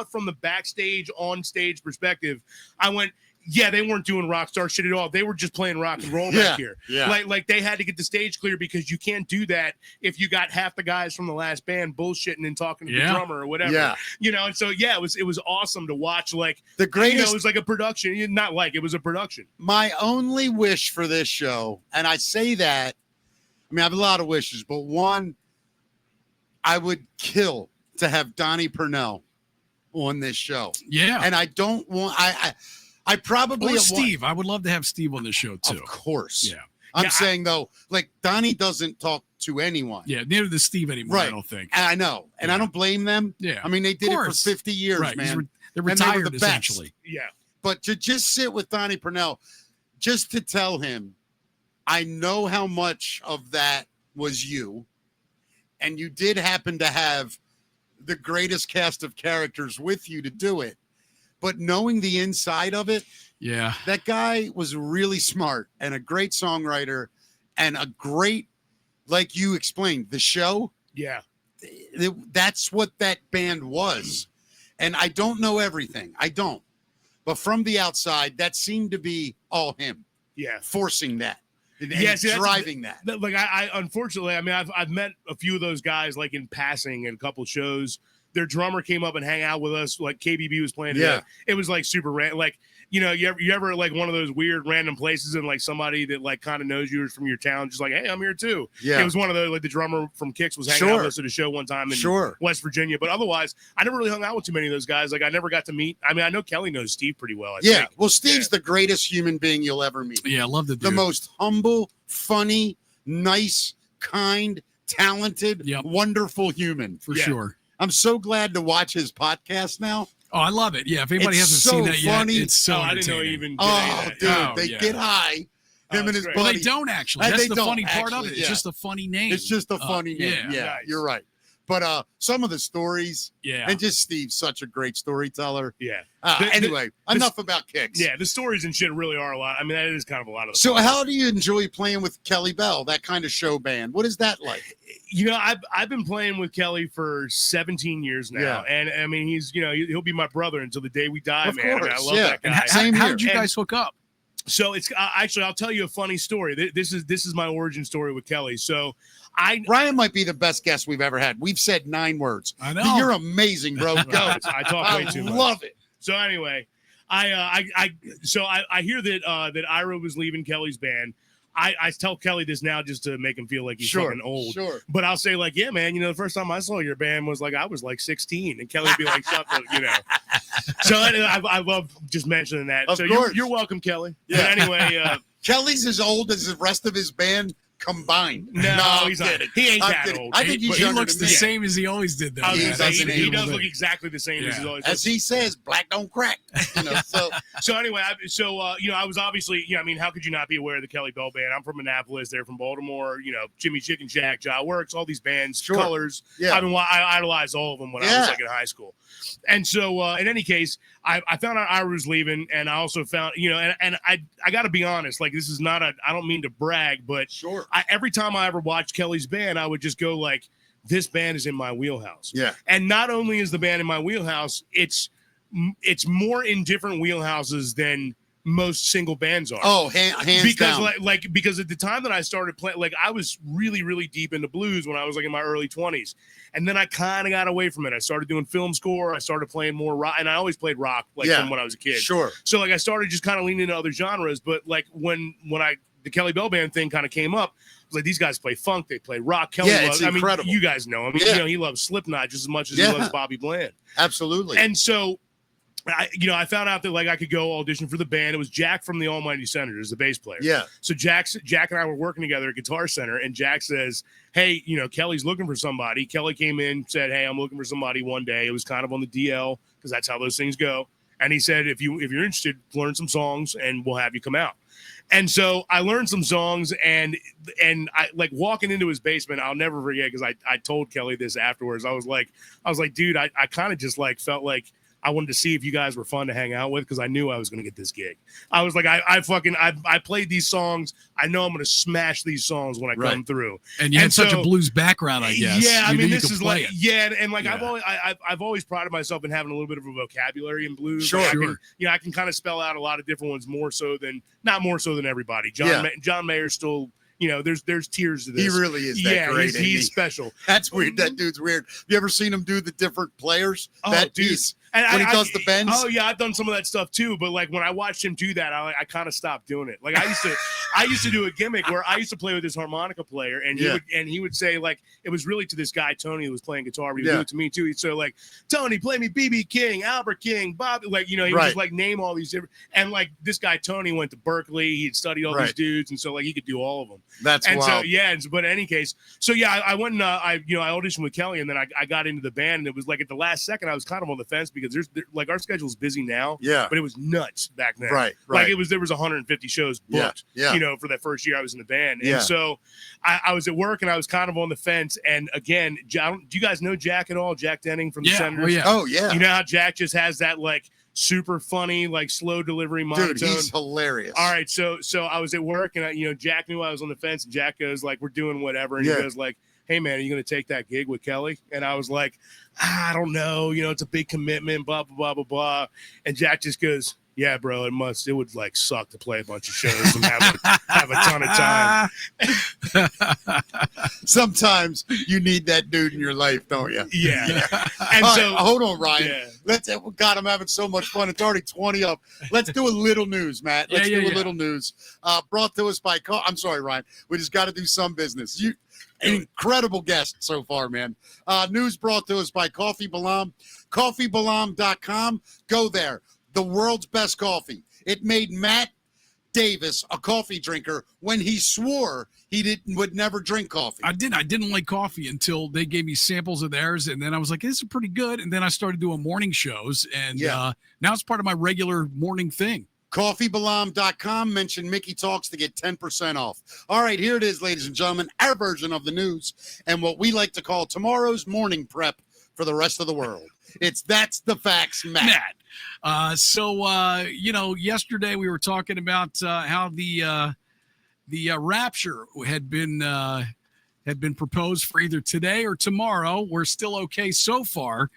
from the backstage on stage perspective, I went, yeah, they weren't doing rock star shit at all. They were just playing rock and roll back here. Yeah. Like they had to get the stage clear because you can't do that if you got half the guys from the last band bullshitting and talking to the drummer or whatever. Yeah. You know, and so it was awesome to watch. Like the greatest. You know, it was like a production. Not like it was a production. My only wish for this show, and I say that, I mean, I have a lot of wishes, but one, I would kill to have Donnie Purnell on this show. Yeah. And I don't want I probably or Steve. I would love to have Steve on the show too. Of course. Yeah. I'm saying though, like Donnie doesn't talk to anyone. Yeah, neither does Steve anymore, right. I don't think. And I know. And I don't blame them. Yeah. I mean, they did it for 50 years, right. man. They're And they were retired the essentially. best. Yeah. But to just sit with Donnie Purnell, just to tell him, I know how much of that was you. And you did happen to have the greatest cast of characters with you to do it. But knowing the inside of it, that guy was really smart and a great songwriter and a great, like you explained, the show. Yeah. That's what that band was. And I don't know everything. I don't. But from the outside, that seemed to be all him. Yeah. Forcing that. And driving that. Like I unfortunately, I mean, I've met a few of those guys like in passing at a couple shows. Their drummer came up and hang out with us. Like KBB was playing. Yeah. It was like super random. Like, you know, you ever like one of those weird random places and like somebody that like kind of knows you is from your town, just like, hey, I'm here too. Yeah. It was one of those, like the drummer from Kicks was hanging out with us at a show one time in West Virginia. But otherwise, I never really hung out with too many of those guys. Like I never got to meet. I mean, I know Kelly knows Steve pretty well. I think. Well, Steve's the greatest human being you'll ever meet. Yeah, I love the dude. The most humble, funny, nice, kind, talented, wonderful human. For sure. I'm so glad to watch his podcast now. Oh, I love it. Yeah, if anybody hasn't seen that yet, it's so I didn't know entertaining. he even did dude, they get high. Him and his buddy. Well, they don't actually. That's the funny part of it. Yeah. It's just a funny name. It's just a funny name. Yeah, nice. You're right. But some of the stories, Yeah. and just Steve's such a great storyteller. Yeah. Anyway, enough about Kicks. Yeah, the stories and shit really are a lot. I mean, that is kind of a lot of. So, how do you enjoy playing with Kelly Bell, that kind of show band? What is that like? You know, I've been playing with Kelly for 17 years now, and I mean, he's he'll be my brother until the day we die, Of man. course, I love that guy. How did you guys hook up? So it's actually, I'll tell you a funny story. This is my origin story with Kelly. So Ryan might be the best guest we've ever had. We've said 9 words. I know. You're amazing, bro. Go. I talk way too much. Love it. So anyway, So I hear that Ira was leaving Kelly's band. I tell Kelly this now just to make him feel like he's fucking old. Sure. But I'll say like, yeah, man, the first time I saw your band was like I was like 16, and Kelly'd be like, shut the, So I love just mentioning that. Of so course. You're welcome, Kelly. Yeah. But anyway, Kelly's as old as the rest of his band combined. No, he's not. He ain't that kidding. old. I think He looks the same as he always did, though. He He does look exactly the same as he always. As he says, black don't crack. So anyway, I was obviously, how could you not be aware of the Kelly Bell Band? I'm from Annapolis. They're from Baltimore. Jimmy Chicken Shack, Jaw Works, all these bands, Colors. Yeah. I idolized all of them when I was like in high school. And so, in any case, I found out Ira was leaving, and I also found, and I got to be honest, like this is not I don't mean to brag, but every time I ever watched Kelly's band, I would just go like, this band is in my wheelhouse. Yeah. And not only is the band in my wheelhouse, it's more in different wheelhouses than most single bands are. Oh, hands because down. Because at the time that I started playing, like I was really, really deep into blues when I was like in my early 20s. And then I kind of got away from it. I started doing film score. I started playing more rock, and I always played rock from when I was a kid. Sure. So like I started just kind of leaning into other genres. But like when the Kelly Bell Band thing kind of came up, I was like, these guys play funk, they play rock. Kelly it's incredible. You guys know him. He loves Slipknot just as much as he loves Bobby Bland. Absolutely. And so I found out that like I could go audition for the band. It was Jack from the Almighty Senators, the bass player. Yeah. So Jack and I were working together at Guitar Center, and Jack says, hey, Kelly's looking for somebody. Kelly came in, said, hey, I'm looking for somebody one day. It was kind of on the DL because that's how those things go. And he said, if you're interested, learn some songs and we'll have you come out. And so I learned some songs, and I like walking into his basement. I'll never forget because I told Kelly this afterwards. I was like, dude, I kind of just like felt like I wanted to see if you guys were fun to hang out with because I knew I was going to get this gig. I was like, I played these songs. I know I'm going to smash these songs when I come through. And you had such a blues background, I guess. Yeah, I mean, this is like, it. and like I've always prided myself in having a little bit of a vocabulary in blues. Sure, I can kind of spell out a lot of different ones not more so than everybody. John Mayer's still. There's tiers to this. He really is that great. He's special. That's weird. That dude's weird. You ever seen him do the different players? Oh, that dude. When he does the bends. Oh yeah, I've done some of that stuff too. But like when I watched him do that, I kind of stopped doing it. Like I used to do a gimmick where I used to play with this harmonica player, and he would say like it was really to this guy Tony who was playing guitar. But he would do it to me too. He'd say like, Tony, play me B.B. King, Albert King, Bob. Like he would just like name all these different. And like this guy Tony went to Berkeley. He'd studied all these dudes, and so like he could do all of them. That's wild. So but in any case, I went and I auditioned with Kelly, and then I got into the band, and it was like at the last second I was kind of on the fence because there's like our schedule's busy now, but it was nuts back then. Right. Like there was 150 shows booked, for that first year I was in the band. And so I was at work and I was kind of on the fence. And again, do you guys know Jack at all? Jack Denning from the Senators? Oh yeah. You know how Jack just has that like super funny, like slow delivery monotone. Dude, he's hilarious. All right. So I was at work and Jack knew I was on the fence, and Jack goes like, we're doing whatever. And he goes like, hey man, are you going to take that gig with Kelly? And I was like, I don't know. It's a big commitment, blah, blah, blah, blah, blah. And Jack just goes, yeah, bro, it would like suck to play a bunch of shows and have a ton of time. Sometimes you need that dude in your life, don't you? Yeah. And all so right, hold on, Ryan. God, I'm having so much fun. It's already 20 up. Let's do a little news, Matt. Let's do a little news. Brought to us by I'm sorry, Ryan. We just got to do some business. An incredible guest so far, man. News brought to us by Coffee Balam. CoffeeBalam.com. Go there. The world's best coffee. It made Matt Davis a coffee drinker when he swore he would never drink coffee. I didn't like coffee until they gave me samples of theirs, and then I was like, this is pretty good. And then I started doing morning shows, and now it's part of my regular morning thing. CoffeeBalam.com. Mention Mickey Talks to get 10% off. All right, here it is, ladies and gentlemen, our version of the news and what we like to call tomorrow's morning prep for the rest of the world. That's the facts, Matt. Yesterday we were talking about how the Rapture had been proposed for either today or tomorrow. We're still okay so far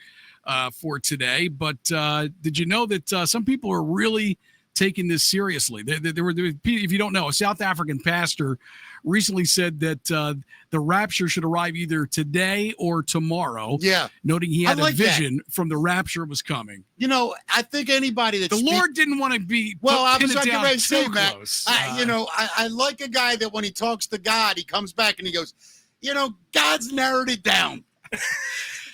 for today, but did you know that some people are really taking this seriously. There were, if you don't know, a South African pastor recently said that the rapture should arrive either today or tomorrow. Yeah. Noting he had a vision from the rapture was coming. You know, I think anybody that the Lord didn't want to be I was going to say, Matt, close. I like a guy that when he talks to God, he comes back and he goes, God's narrowed it down.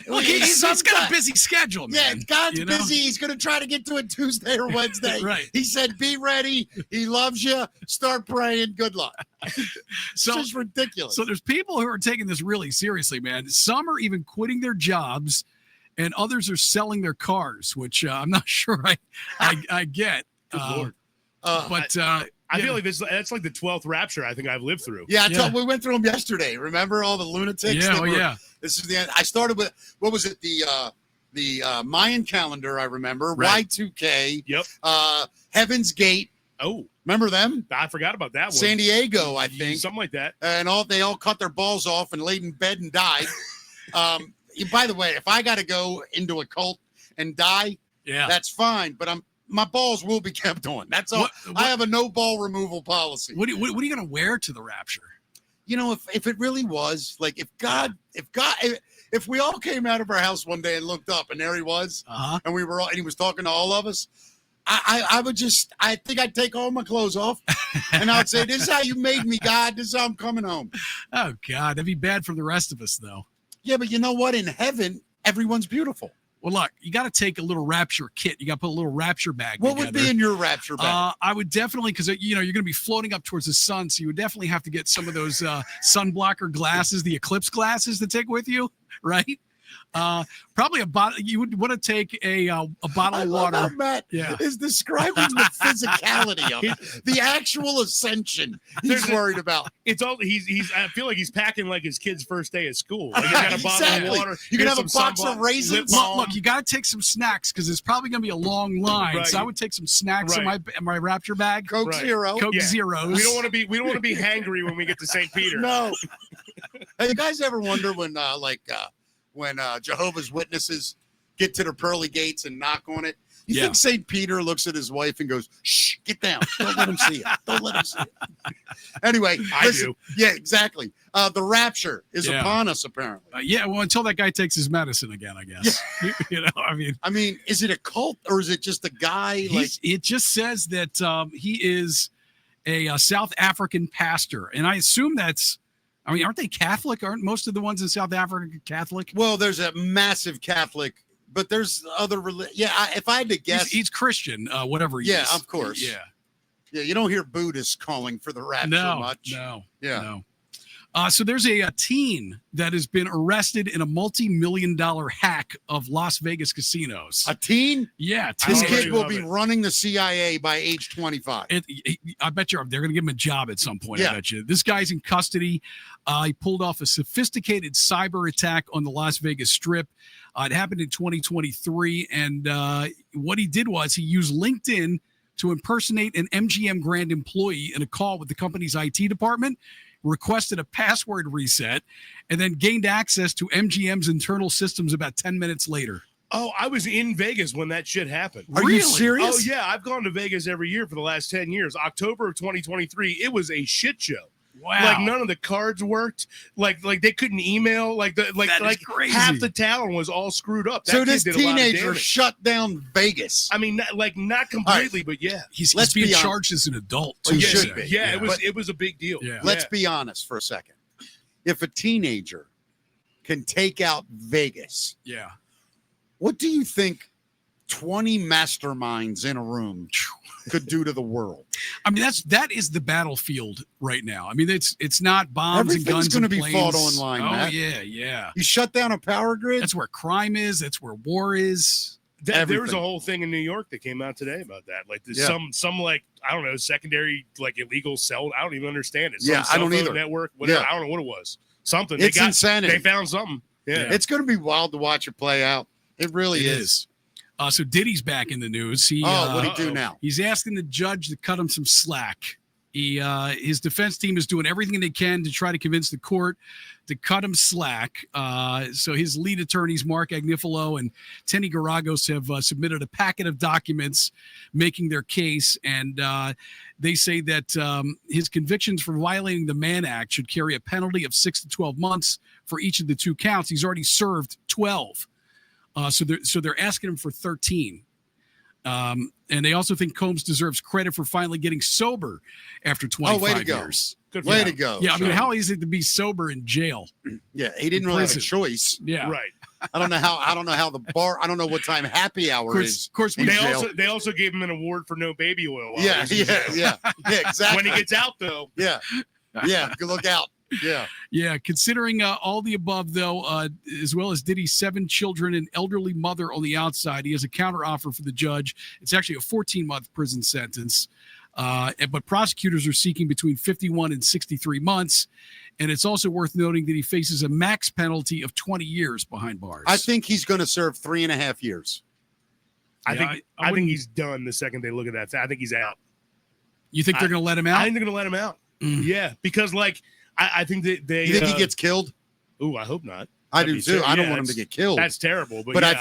Look, he's got a busy schedule, man. Yeah, God's busy. He's going to try to get to it Tuesday or Wednesday. Right. He said, be ready. He loves you. Start praying. Good luck. So, it's just ridiculous. So there's people who are taking this really seriously, man. Some are even quitting their jobs, and others are selling their cars, which I'm not sure I get. Good Lord. I feel like that's like the 12th rapture I think I've lived through. Yeah, we went through them yesterday. Remember all the lunatics? Yeah, This is the end. I started with, what was it? The Mayan calendar, I remember. Right. Y2K. Yep. Heaven's Gate. Oh. Remember them? I forgot about that one. San Diego, I think. Something like that. And they all cut their balls off and laid in bed and died. By the way, if I got to go into a cult and die, that's fine. But my balls will be kept on. That's all. I have a no ball removal policy. What are you going to wear to the rapture? If it really was like, if we all came out of our house one day and looked up and there he was, and we were all, and he was talking to all of us, I think I'd take all my clothes off and I'd say, this is how you made me, God. This is how I'm coming home. Oh God, that'd be bad for the rest of us though. Yeah, but you know what? In heaven, everyone's beautiful. Well, look, you got to take a little rapture kit. You got to put a little rapture bag together. What would be in your rapture bag? I would definitely, because you're going to be floating up towards the sun, so you would definitely have to get some of those sun blocker glasses, the eclipse glasses to take with you, right? Probably a bottle. You would want to take a bottle of water. How Matt is describing the physicality of it, the actual ascension he's worried about. It's all he's. I feel like he's packing like his kid's first day at school. Like he's got a bottle of water. You can have a box of raisins. Look, you got to take some snacks because it's probably going to be a long line. Right. So I would take some snacks in my rapture bag. Coke Zero. Coke Zeros. We don't want to be hangry when we get to St. Peter. No. Hey, you guys ever wonder when Jehovah's Witnesses get to the pearly gates and knock on it? You think St. Peter looks at his wife and goes, shh, get down. Don't let him see it. Don't let him see it. Anyway. I do. Yeah, exactly. The rapture is upon us, apparently. Well, until that guy takes his medicine again, I guess. Yeah. I mean, is it a cult or is it just a guy? It just says that he is a South African pastor. And I assume aren't they Catholic? Aren't most of the ones in South Africa Catholic? Well, there's a massive Catholic, but there's other if I had to guess, he's Christian, whatever he is. Yeah, of course. Yeah. You don't hear Buddhists calling for the rapture much. No. So there's a teen that has been arrested in a multi-million-dollar hack of Las Vegas casinos. A teen? Yeah. This kid will be running the CIA by age 25. I bet they're going to give him a job at some point. I bet you. This guy's in custody. He pulled off a sophisticated cyber attack on the Las Vegas Strip. It happened in 2023. And what he did was he used LinkedIn to impersonate an MGM Grand employee in a call with the company's IT department, requested a password reset, and then gained access to MGM's internal systems about 10 minutes later. Oh, I was in Vegas when that shit happened. Are you serious? Oh, yeah. I've gone to Vegas every year for the last 10 years. October of 2023, it was a shit show. Wow. Like none of the cards worked. Like they couldn't email. Like half the town was all screwed up. So this teenager shut down Vegas. I mean, not completely, but yeah. He's being charged as an adult. He should be. Yeah, it was a big deal. Yeah. Let's be honest for a second. If a teenager can take out Vegas, what do you think 20 masterminds in a room could do to the world? I mean, that is the battlefield right now. I mean, it's not bombs and guns. Everything's going to be planes. fought online, Oh, Matt. yeah. You shut down a power grid? That's where crime is. That's where war is. There was a whole thing in New York that came out today about that. Like some like, I don't know, secondary like illegal cell. I don't even understand it. I don't either. Network, whatever. I don't know what it was. Something. It's insanity. They found something. Yeah. It's going to be wild to watch it play out. It really is. So Diddy's back in the news. What did he do now? He's asking the judge to cut him some slack. His defense team is doing everything they can to try to convince the court to cut him slack. So his lead attorneys, Mark Agnifilo and Tenny Garagos, have submitted a packet of documents making their case. And they say that his convictions for violating the Mann Act should carry a penalty of 6 to 12 months for each of the 2 counts. He's already served 12. So they're asking him for 13. And they also think Combs deserves credit for finally getting sober after 25 years. Good way to go. Yeah, I mean, how easy to be sober in jail? Yeah, he didn't really have a choice. Yeah, right. I don't know how the bar. I don't know what time happy hour is. Of course, they also gave him an award for no baby oil. Yeah, exactly. When he gets out, though. Yeah. Good look out. Yeah. Considering all the above, though, as well as Diddy's 7 children and elderly mother on the outside, he has a counteroffer for the judge. It's actually a 14-month prison sentence. But prosecutors are seeking between 51 and 63 months. And it's also worth noting that he faces a max penalty of 20 years behind bars. I think he's going to serve 3.5 years. I think he's done the second they look at that. I think he's out. You think they're going to let him out? I think they're going to let him out. Yeah, because I think that they. You think he gets killed? Ooh, I hope not. I do too. I don't want him to get killed. That's terrible. But I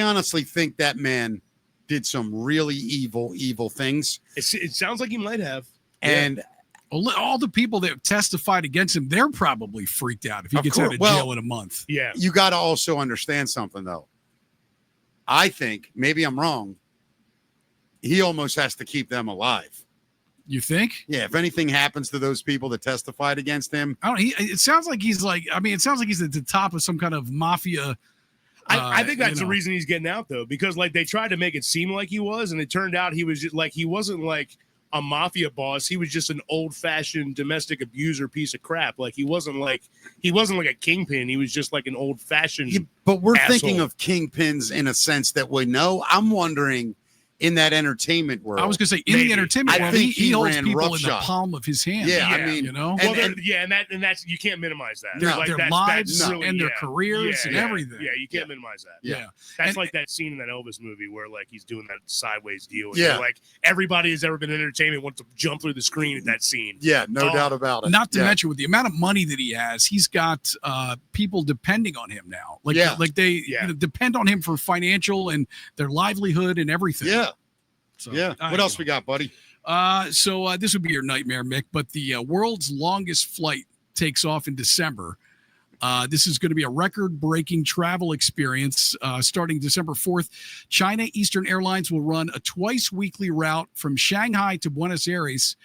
honestly think that man did some really evil things. It sounds like he might have. And all the people that testified against him, they're probably freaked out if he gets out of jail in a month. Yeah. You got to also understand something, though. I think, maybe I'm wrong, he almost has to keep them alive. You think? Yeah. If anything happens to those people that testified against him, it sounds like he's it sounds like he's at the top of some kind of mafia. I think that's the reason he's getting out, though, because they tried to make it seem like he was, and it turned out he was just he wasn't like a mafia boss. He was just an old-fashioned domestic abuser piece of crap. He wasn't like a kingpin. He was just like an old-fashioned. Yeah, but we're asshole. thinking of kingpins in a sense that we know. I'm wondering. In that entertainment world, I was going to say the entertainment world, he holds people in the palm of his hand. Yeah, I mean, Well, and that's you can't minimize that. Their lives really, and their careers and everything. Yeah, you can't minimize that. Yeah, that's like that scene in that Elvis movie where he's doing that sideways deal. Yeah, everybody who's ever been in entertainment wants to jump through the screen at that scene. Yeah, no doubt about it. Not to mention with the amount of money that he has, he's got people depending on him now. They depend on him for financial and their livelihood and everything. Yeah. So, what else we got, buddy? So this would be your nightmare, Mick, but the world's longest flight takes off in December. This is going to be a record-breaking travel experience starting December 4th. China Eastern Airlines will run a twice-weekly route from Shanghai to Buenos Aires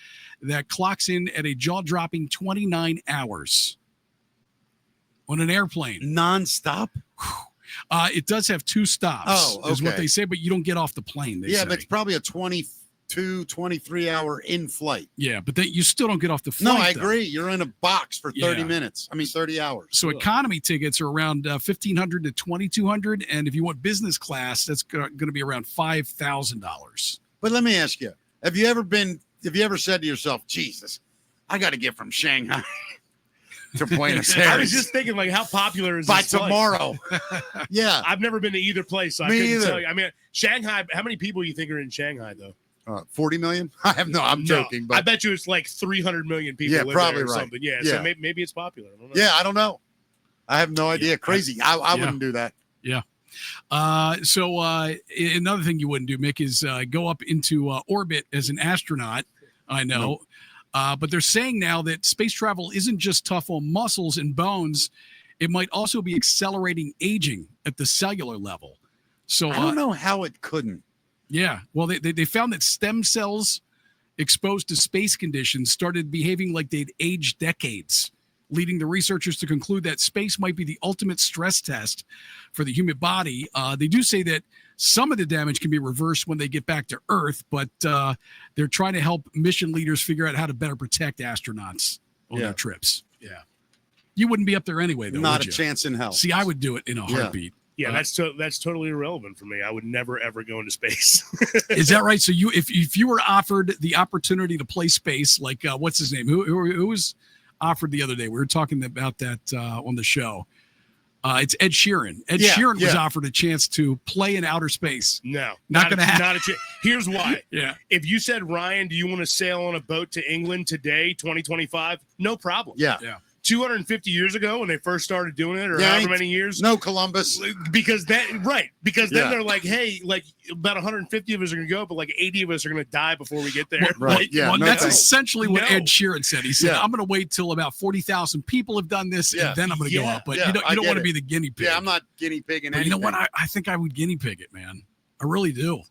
that clocks in at a jaw-dropping 29 hours on an airplane. Non-stop? It does have 2 stops, is what they say, but you don't get off the plane. They say. But it's probably a 22, 23-hour in-flight. Yeah, but you still don't get off the flight. No, I agree. You're in a box for 30 minutes. 30 hours. So economy tickets are around $1,500 to $2,200, and if you want business class, that's going to be around $5,000. But let me ask you: Have you ever said to yourself, "Jesus, I got to get from Shanghai to Buenos Aires"? I was just thinking, how popular is by this tomorrow? Yeah, I've never been to either place. So I couldn't tell you. I mean, Shanghai. How many people do you think are in Shanghai, though? 40 million? I'm joking. But I bet you it's 300 million people live probably there or right. something. Yeah, so maybe it's popular. I don't know. Yeah, I don't know. I have no idea. Crazy. I wouldn't do that. Yeah. So another thing you wouldn't do, Mick, is go up into orbit as an astronaut. I know. But they're saying now that space travel isn't just tough on muscles and bones. It might also be accelerating aging at the cellular level. So I don't know how it couldn't. Yeah. Well, they found that stem cells exposed to space conditions started behaving like they'd aged decades, leading the researchers to conclude that space might be the ultimate stress test for the human body. They do say that some of the damage can be reversed when they get back to Earth, but they're trying to help mission leaders figure out how to better protect astronauts on their trips. Yeah. You wouldn't be up there anyway, though. Not a chance in hell. See, I would do it in a heartbeat. Yeah, that's totally irrelevant for me. I would never ever go into space. Is that right? So if you were offered the opportunity to play space, like what's his name? Who was offered the other day? We were talking about that on the show. It's Ed Sheeran. Ed Sheeran was offered a chance to play in outer space. No, not going to happen. Not a chance. Here's why. Yeah. If you said, Ryan, do you want to sail on a boat to England today, 2025? No problem. Yeah. 250 years ago when they first started doing it, or however many years. No Columbus. Because then they're like, hey, like about 150 of us are going to go, but like 80 of us are going to die before we get there. Right. Yeah. Well, that's essentially what Ed Sheeran said. He said, I'm going to wait till about 40,000 people have done this, and then I'm going to go up. But you don't want to be the guinea pig. Yeah, I'm not guinea pigging anything. You know what? I think I would guinea pig it, man. I really do.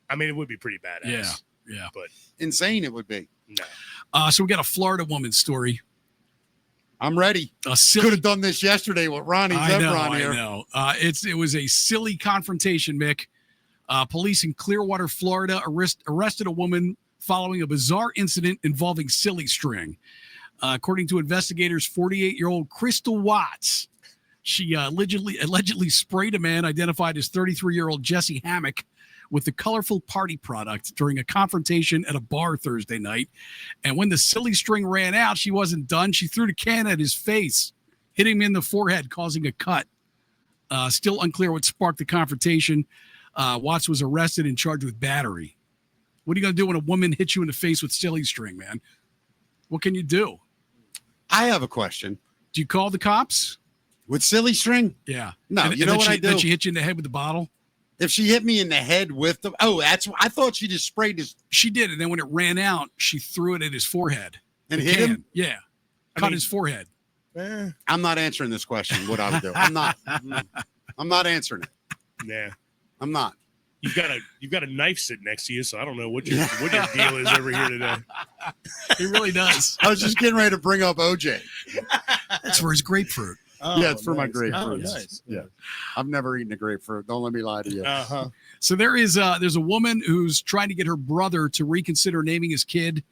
I mean, it would be pretty badass. Yeah. But insane it would be. No. So we got a Florida woman story. I'm ready. Could have done this yesterday with Ronnie Zebron here. I know. It was a silly confrontation, Mick. Police in Clearwater, Florida, arrested a woman following a bizarre incident involving silly string. According to investigators, 48-year-old Crystal Watts, she allegedly sprayed a man identified as 33-year-old Jesse Hammock with the colorful party product during a confrontation at a bar Thursday night. And when the silly string ran out, she wasn't done. She threw the can at his face, hitting him in the forehead, causing a cut. Still unclear what sparked the confrontation. Watts was arrested and charged with battery. What are you going to do when a woman hits you in the face with silly string, man? What can you do? I have a question. Do you call the cops? With silly string? Yeah. No, you know what I do? Did she hit you in the head with the bottle? If she hit me in the head with the I thought she just sprayed his. She did, and then when it ran out, she threw it at his forehead and hit him. Yeah, cut his forehead. I'm not answering this question. What I would do? I'm not answering it. Yeah, I'm not. You've got a knife sitting next to you, so I don't know what your deal is over here today. He really does. I was just getting ready to bring up OJ. That's for his grapefruit. Oh, yeah, it's for my grapefruit. Oh, nice. Yeah. I've never eaten a grapefruit. Don't let me lie to you. Uh-huh. So there's a woman who's trying to get her brother to reconsider naming his kid.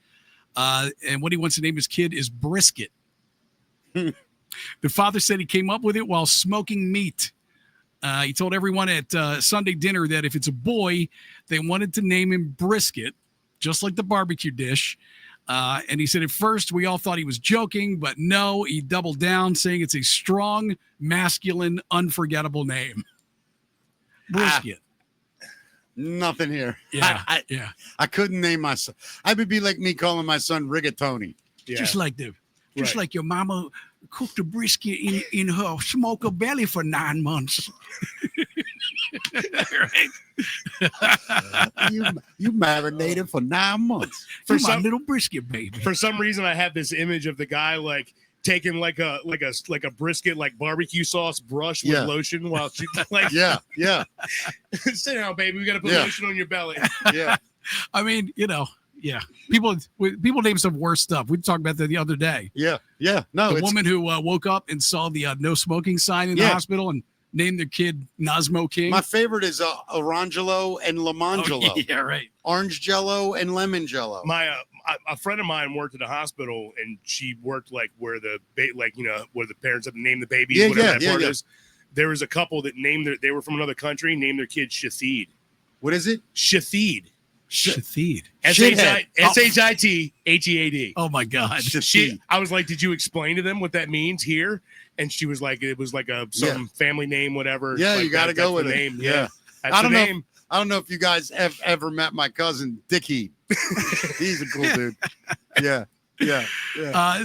And what he wants to name his kid is Brisket. The father said he came up with it while smoking meat. He told everyone at Sunday dinner that if it's a boy, they wanted to name him Brisket, just like the barbecue dish. And he said at first we all thought he was joking, but no, he doubled down, saying it's a strong, masculine, unforgettable name. Brisket. Nothing here. Yeah, I couldn't name my son. I would be like me calling my son Rigatoni. Yeah. Just like your mama cooked a brisket in her smoker belly for 9 months. Right? You marinated for 9 months for my little brisket baby. For some reason, I have this image of the guy like taking like a brisket like barbecue sauce brush with lotion while she like yeah. Sit down, baby. We got to put lotion on your belly. Yeah. I mean, people name some worse stuff. We talked about that the other day. Yeah. No, the woman who woke up and saw the no smoking sign in the hospital and named their kid Nosmo King. My favorite is Orangelo and Lamangelo. Oh, yeah, right. Orange Jello and Lemon Jello. A friend of mine worked at a hospital, and she worked like where the where the parents have to name the baby. Whatever that part is. There was a couple that they were from another country, named their kid Shahid. What is it? Shahid. Shahid. Shithid. Oh my God. I was like, did you explain to them what that means here? And she was like, it was like some family name, whatever. Yeah, like you got to go with it. Name. Yeah. I don't know if you guys have ever met my cousin Dickie. He's a cool dude. Yeah.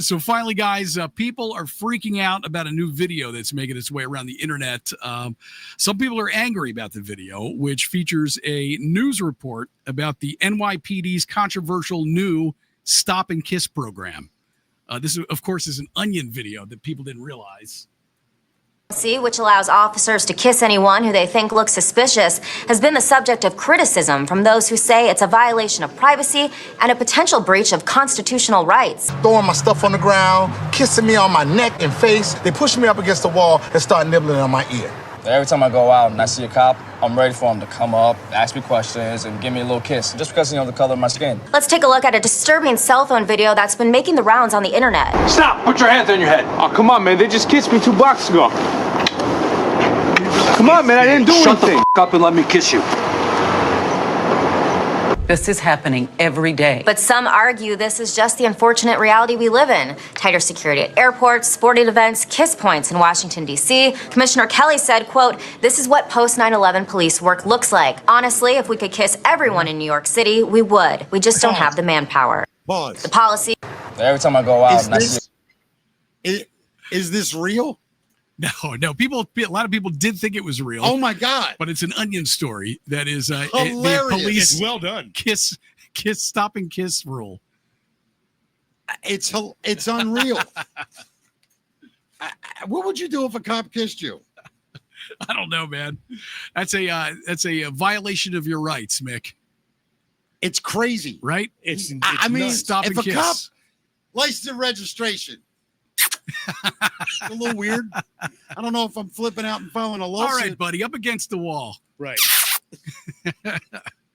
So finally, guys, people are freaking out about a new video that's making its way around the internet. Some people are angry about the video, which features a news report about the NYPD's controversial new Stop and Kiss program. This, of course, is an Onion video that people didn't realize. Which allows officers to kiss anyone who they think looks suspicious, has been the subject of criticism from those who say it's a violation of privacy and a potential breach of constitutional rights. Throwing my stuff on the ground, kissing me on my neck and face. They push me up against the wall and start nibbling on my ear. Every time I go out and I see a cop, I'm ready for him to come up, ask me questions, and give me a little kiss, just because, the color of my skin. Let's take a look at a disturbing cell phone video that's been making the rounds on the internet. Stop! Put your hands on your head. Oh, come on, man. They just kissed me 2 blocks ago. Come on, man. I didn't do anything. Shut the f*** up and let me kiss you. This is happening every day. But some argue this is just the unfortunate reality we live in. Tighter security at airports, sporting events, kiss points in Washington, D.C. Commissioner Kelly said, quote, "This is what post 9/11 police work looks like. Honestly, if we could kiss everyone in New York City, we would. We just don't have the manpower." Pause. The policy. Every time I go out, Is this real? No. A lot of people did think it was real. Oh my God! But it's an Onion story that is hilarious. The police It's well done. Kiss, stop and kiss rule. It's unreal. What would you do if a cop kissed you? I don't know, man. That's a violation of your rights, Mick. It's crazy, right? It's I mean, nuts. Stop if and a kiss. cop license and registration. A little weird. I don't know if I'm flipping out and filing a lawsuit. All right, buddy, up against the wall. Right. All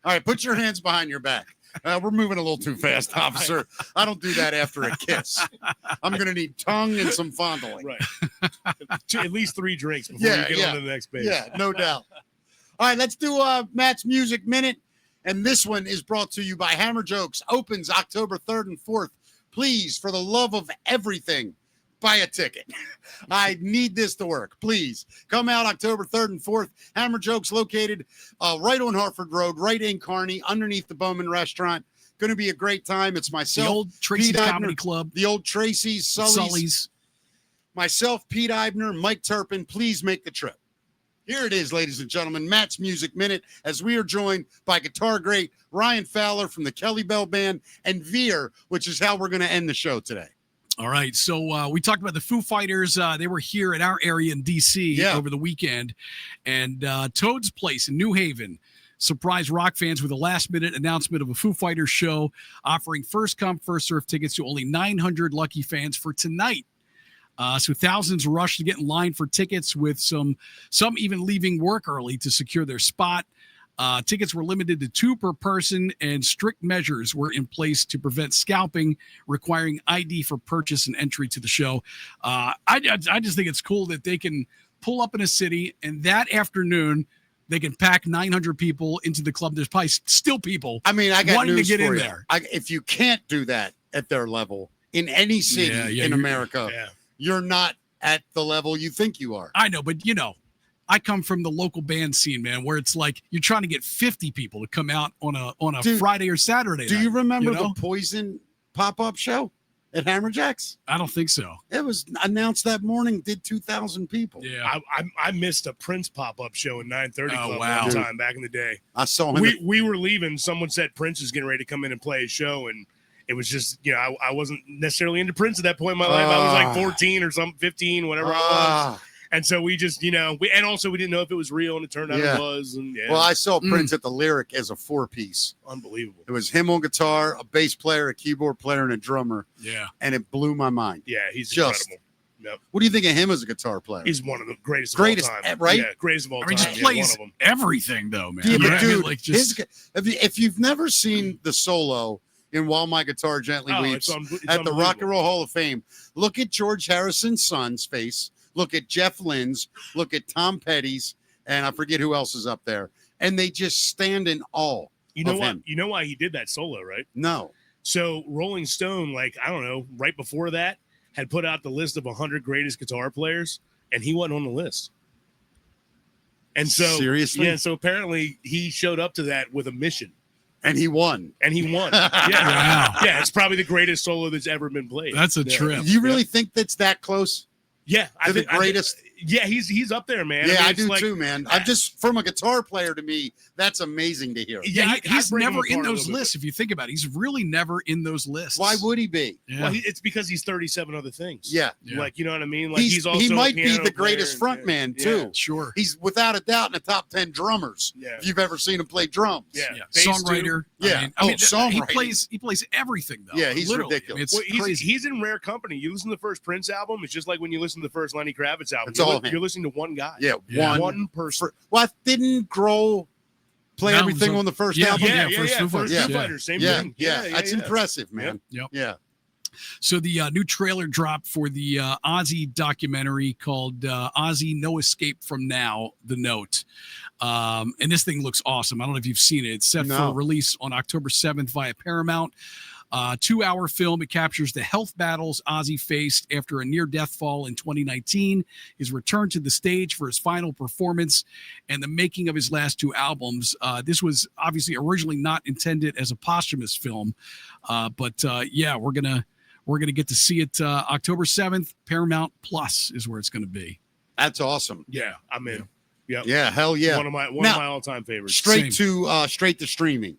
right, put your hands behind your back. We're moving a little too fast, officer. I don't do that after a kiss. I'm going to need tongue and some fondling. Right. At least 3 drinks before you get on to the next page. Yeah, no doubt. All right, let's do Matt's Music Minute. And this one is brought to you by Hammer Jokes. Opens October 3rd and 4th. Please, for the love of everything, buy a ticket. I need this to work. Please come out October 3rd and 4th. Hammer Jokes located right on Hartford Road, right in Kearney, underneath the Bowman Restaurant. Going to be a great time. It's myself, The old Tracy Pete Comedy Eibner, Club. the old Tracy's, Sully's. Myself, Pete Eibner, Mike Turpin. Please make the trip. Here it is, ladies and gentlemen, Matt's Music Minute, as we are joined by guitar great Ryan Fowler from the Kelly Bell Band and Veer, which is how we're going to end the show today. All right, so we talked about the Foo Fighters. They were here in our area in D.C. over the weekend, and Toad's Place in New Haven surprised rock fans with a last-minute announcement of a Foo Fighters show, offering first-come, first-served tickets to only 900 lucky fans for tonight. So thousands rushed to get in line for tickets, with some even leaving work early to secure their spot. Tickets were limited to 2 per person, and strict measures were in place to prevent scalping, requiring ID for purchase and entry to the show. I just think it's cool that they can pull up in a city, and that afternoon they can pack 900 people into the club. There's probably still people. I mean, I got wanting to news get for in you. there. If you can't do that at their level in any city in America, you're not at the level you think you are. I know, but I come from the local band scene, man, where it's like you're trying to get 50 people to come out on a Friday or Saturday. Do you remember the Poison pop-up show at Hammerjacks? I don't think so. It was announced that morning, did 2,000 people. Yeah. I missed a Prince pop-up show in 930 Club wow. one time back in the day. I saw him. We were leaving. Someone said Prince is getting ready to come in and play a show, and it was just, I wasn't necessarily into Prince at that point in my life. I was like 14 or something, 15, whatever I was. And so we just, and also we didn't know if it was real, and it turned out it was. And Well, I saw Prince at the Lyric as a 4-piece. Unbelievable. It was him on guitar, a bass player, a keyboard player, and a drummer. Yeah. And it blew my mind. Yeah, he's incredible. Yep. What do you think of him as a guitar player? He's one of the greatest of all time. Right? Yeah, greatest of all time. He just plays everything, though, man. Yeah, but dude, like if you've never seen the solo in While My Guitar Gently Weeps at the Rock and Roll Hall of Fame, look at George Harrison's son's face, look at Jeff Lynne's, look at Tom Petty's, and I forget who else is up there, and they just stand in awe of him. You know why he did that solo, right? No. So Rolling Stone, right before that, had put out the list of 100 greatest guitar players, and he wasn't on the list. And so seriously, so apparently he showed up to that with a mission. And he won. Yeah. Wow. Yeah, it's probably the greatest solo that's ever been played. That's a trip. You really think that's that close? Yeah, I think the greatest. He's up there, man. Yeah, I do too, man. I'm just, from a guitar player, to me, that's amazing to hear. Yeah, he's never in those lists. If you think about it, he's really never in those lists. Why would he be? Yeah. Well, it's because he's 37 other things. Yeah. Like, you know what I mean? Like he might be the greatest frontman too. Sure. He's without a doubt in the top 10 drummers. Yeah. If you've ever seen him play drums. Yeah. Songwriter. Yeah. Songwriting. He plays everything though. Yeah, he's literally. ridiculous. It's crazy. He's in rare company. You listen to the first Prince album, it's just like when you listen to the first Lenny Kravitz album. It's all him. You're listening to one guy. Yeah, one person. What didn't Grohl play No, everything so- on the first yeah, album? yeah, first Foo First Fighters. Foo Fighters, same Yeah, thing. yeah, that's impressive, man. Yep. Yeah. So the new trailer dropped for the Ozzy documentary called Ozzy No Escape From Now, The Note. And this thing looks awesome. I don't know if you've seen it. It's set for release on October 7th via Paramount. 2-hour film. It captures the health battles Ozzy faced after a near-death fall in 2019, his return to the stage for his final performance, and the making of his last 2 albums. This was obviously originally not intended as a posthumous film, but we're gonna get to see it October 7th. Paramount Plus is where it's going to be. That's awesome. Yeah, I'm in. Yep. Yeah, hell yeah. One of my all-time favorites. Straight to streaming.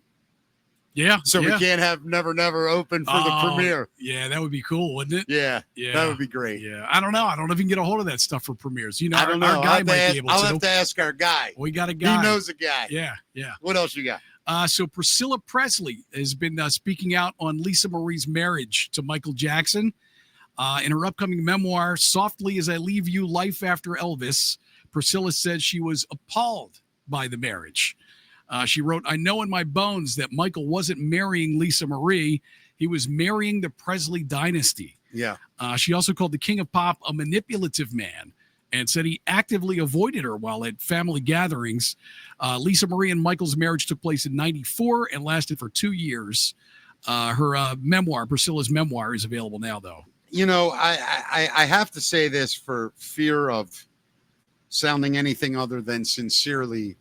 Yeah. So we can't have Never Never open for the premiere. Yeah, that would be cool, wouldn't it? Yeah. That would be great. Yeah. I don't know if you can get a hold of that stuff for premieres. You know, I don't know. Our guy might be able to. I'll have to ask our guy. We got a guy. He knows a guy. Yeah. What else you got? So Priscilla Presley has been speaking out on Lisa Marie's marriage to Michael Jackson. In her upcoming memoir, Softly As I Leave You, Life After Elvis, Priscilla said she was appalled by the marriage. She wrote, I know in my bones that Michael wasn't marrying Lisa Marie. He was marrying the Presley dynasty. Yeah. She also called the King of Pop a manipulative man and said he actively avoided her while at family gatherings. Lisa Marie and Michael's marriage took place in 1994 and lasted for 2 years. Her memoir, Priscilla's memoir, is available now, though. You know, I have to say this for fear of sounding anything other than sincerely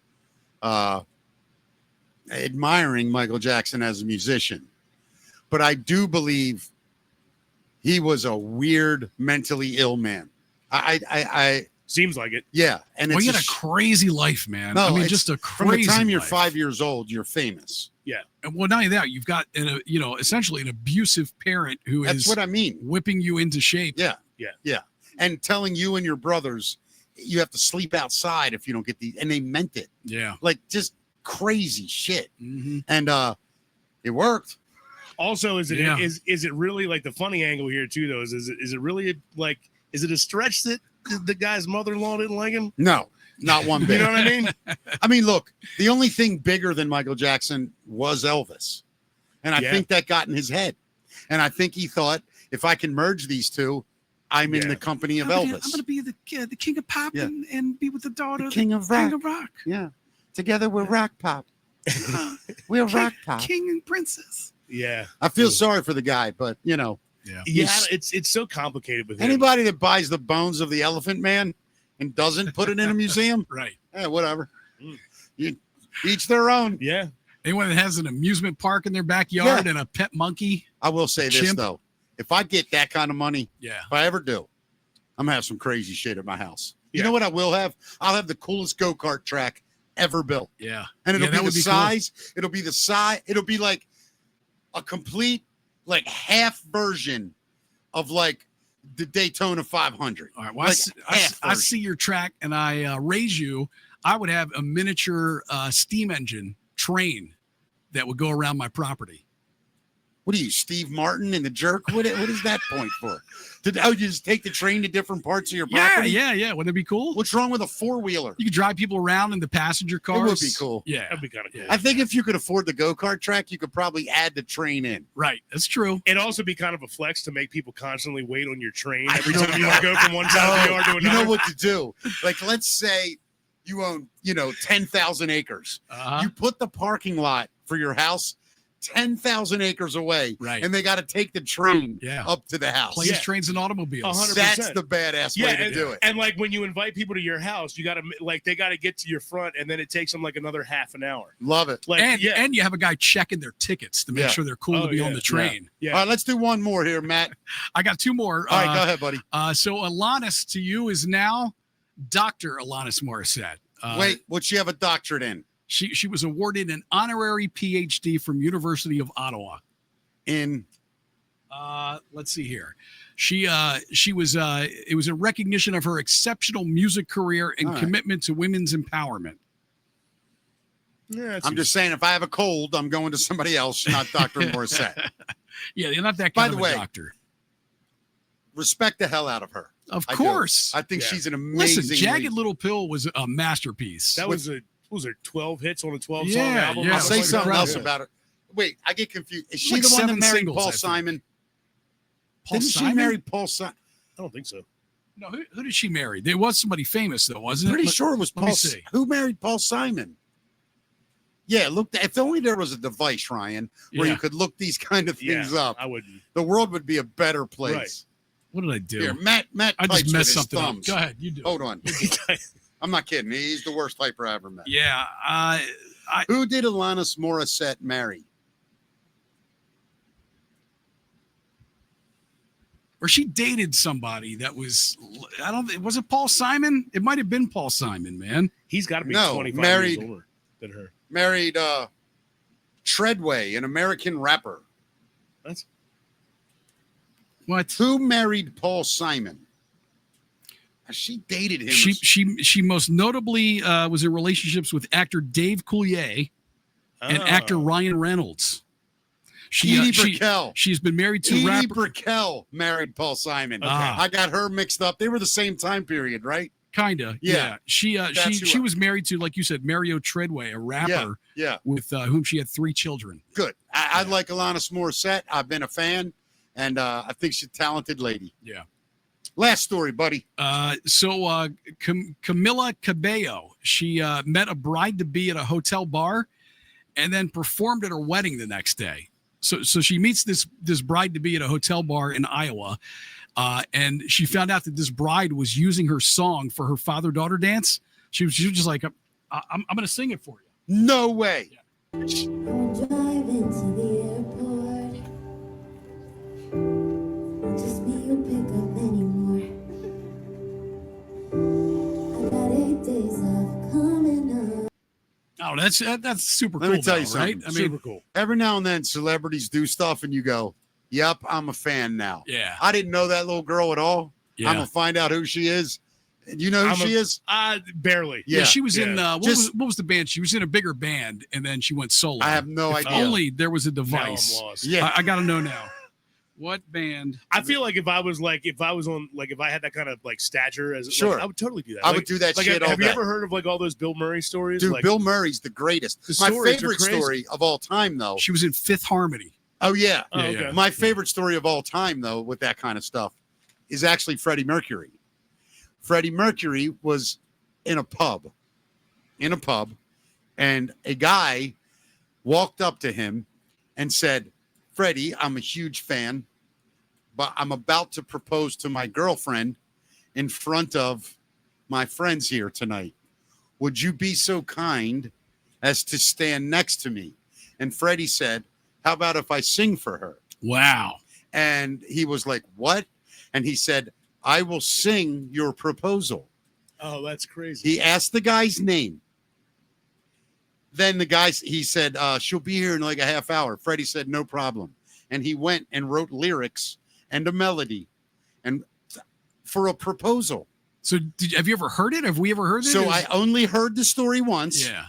admiring Michael Jackson as a musician, but I do believe he was a weird, mentally ill man. I seems like it. Yeah, and he had a crazy life, man. No, I mean, just a crazy. From the time you're life. 5 years old, you're famous. Yeah, and well, not only that, you've got essentially an abusive parent who That's is what I mean. Whipping you into shape. Yeah, and telling you and your brothers you have to sleep outside if you don't get these, and they meant it. Yeah, like just crazy shit. Mm-hmm. And it worked. Also, is it really like the funny angle here too? Though is it really like is it a stretch that the guy's mother-in-law didn't like him? No, not one bit. You know what I mean? I mean, look, the only thing bigger than Michael Jackson was Elvis, and I think that got in his head. And I think he thought, if I can merge these two, I'm in the company of Elvis. I'm going to be the king of pop and be with the daughter the of king of rock. King of rock. Yeah. Together we're rock pop. We're rock pop. King and princess. Yeah. I feel sorry for the guy, but Yeah, it's so complicated with him. Anybody that buys the bones of the Elephant Man and doesn't put it in a museum, right? Whatever. You each their own. Yeah. Anyone that has an amusement park in their backyard and a pet monkey. I will say this though. If I get that kind of money, if I ever do, I'm gonna have some crazy shit at my house. You know what I will have? I'll have the coolest go-kart track ever built. Yeah. And it'll be the size. Cool. It'll be the size. It'll be like a complete, like half version of like the Daytona 500. All right. Well, like I see your track and I raise you. I would have a miniature steam engine train that would go around my property. What are you, Steve Martin and the Jerk? What is that point for? Did you just take the train to different parts of your property? Yeah. Wouldn't it be cool? What's wrong with a four-wheeler? You could drive people around in the passenger cars. It would be cool. Yeah. That'd be kind of cool. I think if you could afford the go-kart track, you could probably add the train in. Right. That's true. It'd also be kind of a flex to make people constantly wait on your train every time you want to go from one side of the yard to another. You know what to do. Like, let's say you own, 10,000 acres. You put the parking lot for your house 10,000 acres away, right? And they got to take the train up to the house. Planes, trains, and automobiles. 100%. That's the badass way to do it. And like when you invite people to your house, you got to they got to get to your front, and then it takes them like another half an hour. Love it. Like, and you have a guy checking their tickets to make sure they're cool to be on the train. Yeah. All right, let's do one more here, Matt. I got two more. All right, go ahead, buddy. So Alanis to you is now Dr. Alanis Morissette. Wait, what'd she have a doctorate in? She was awarded an honorary PhD from University of Ottawa. In let's see here. She was it was a recognition of her exceptional music career and commitment to women's empowerment. Yeah, I'm just saying, if I have a cold, I'm going to somebody else, not Dr. Morissette. Yeah, you're not that kind of a doctor. Respect the hell out of her. Of course. I think she's an amazing. Listen, Jagged Little Pill was a masterpiece. That was was there 12 hits on a 12-song album? I'll say something else about her. Wait, I get confused. Is she the one that married Paul Simon? Paul Didn't Simon? she marry Paul Simon? I don't think so. No, who did she marry? There was somebody famous though, wasn't it? Pretty sure it was Let me Paul. see. Who married Paul Simon? Yeah, look. If only there was a device, Ryan, where you could look these kind of things up. I wouldn't. The world would be a better place. Right. What did I do? Here, Matt I types just with messed his something up. thumbs. Go ahead, you do. Hold on. I'm not kidding. He's the worst typer I ever met. Yeah. Who did Alanis Morissette marry? Or she dated somebody that was, was it Paul Simon? It might have been Paul Simon, man. He's got to be 25 married, years older than her. Married Treadway, an American rapper. That's what? Who married Paul Simon? She dated him. She most notably was in relationships with actor Dave Coulier and actor Ryan Reynolds. Edie Brickell. She's been married to Edie rapper. Brickell married Paul Simon. Okay. I got her mixed up. They were the same time period, right? Kinda. Yeah. She was married to, like you said, Mario Treadway, a rapper. Yeah. With whom she had 3 children. Good. I like Alanis Morissette. I've been a fan, and I think she's a talented lady. Yeah. Last story, buddy. So Camila Cabello, she met a bride-to-be at a hotel bar and then performed at her wedding the next day. So she meets this bride-to-be at a hotel bar in Iowa, and she found out that this bride was using her song for her father-daughter dance. She was just like, I'm going to sing it for you. No way. Yeah. Drive into the airport. Just me you pick up anymore. I got 8 days of coming up. Oh, that's super cool. Let me tell you though, something. right? I mean, super cool. Every now and then, celebrities do stuff, and you go, "Yep, I'm a fan now." Yeah. I didn't know that little girl at all. Yeah. I'm gonna find out who she is. You know who she is? Barely. Yeah, she was in Yeah. what was the band? She was in a bigger band, and then she went solo. I have no If idea. only there was a Now I'm device. lost. Yeah. I got to know now. What band? I feel like if I had that kind of like stature as Sure. like, I would totally do that. I Like- would do that like, shit all Have day. you ever heard of like all those Bill Murray stories? Dude, like, Bill Murray's the greatest. The My stories are favorite crazy. story of all time, though. She was in Fifth Harmony. Oh, yeah. Oh, Yeah, okay. yeah. My favorite story of all time, though, with that kind of stuff, is actually Freddie Mercury. Freddie Mercury was in a pub, and a guy walked up to him and said, "Freddie, I'm a huge fan, but I'm about to propose to my girlfriend in front of my friends here tonight. Would you be so kind as to stand next to me?" And Freddie said, "How about if I sing for her?" Wow. And he was like, "What?" And he said, "I will sing your proposal." Oh, that's crazy. He asked the guy's name. Then he said, "She'll be here in like a half hour." Freddie said, "No problem." And he went and wrote lyrics and a melody and for a proposal. So have you ever heard it? Have we ever heard it? So I only heard the story once. Yeah.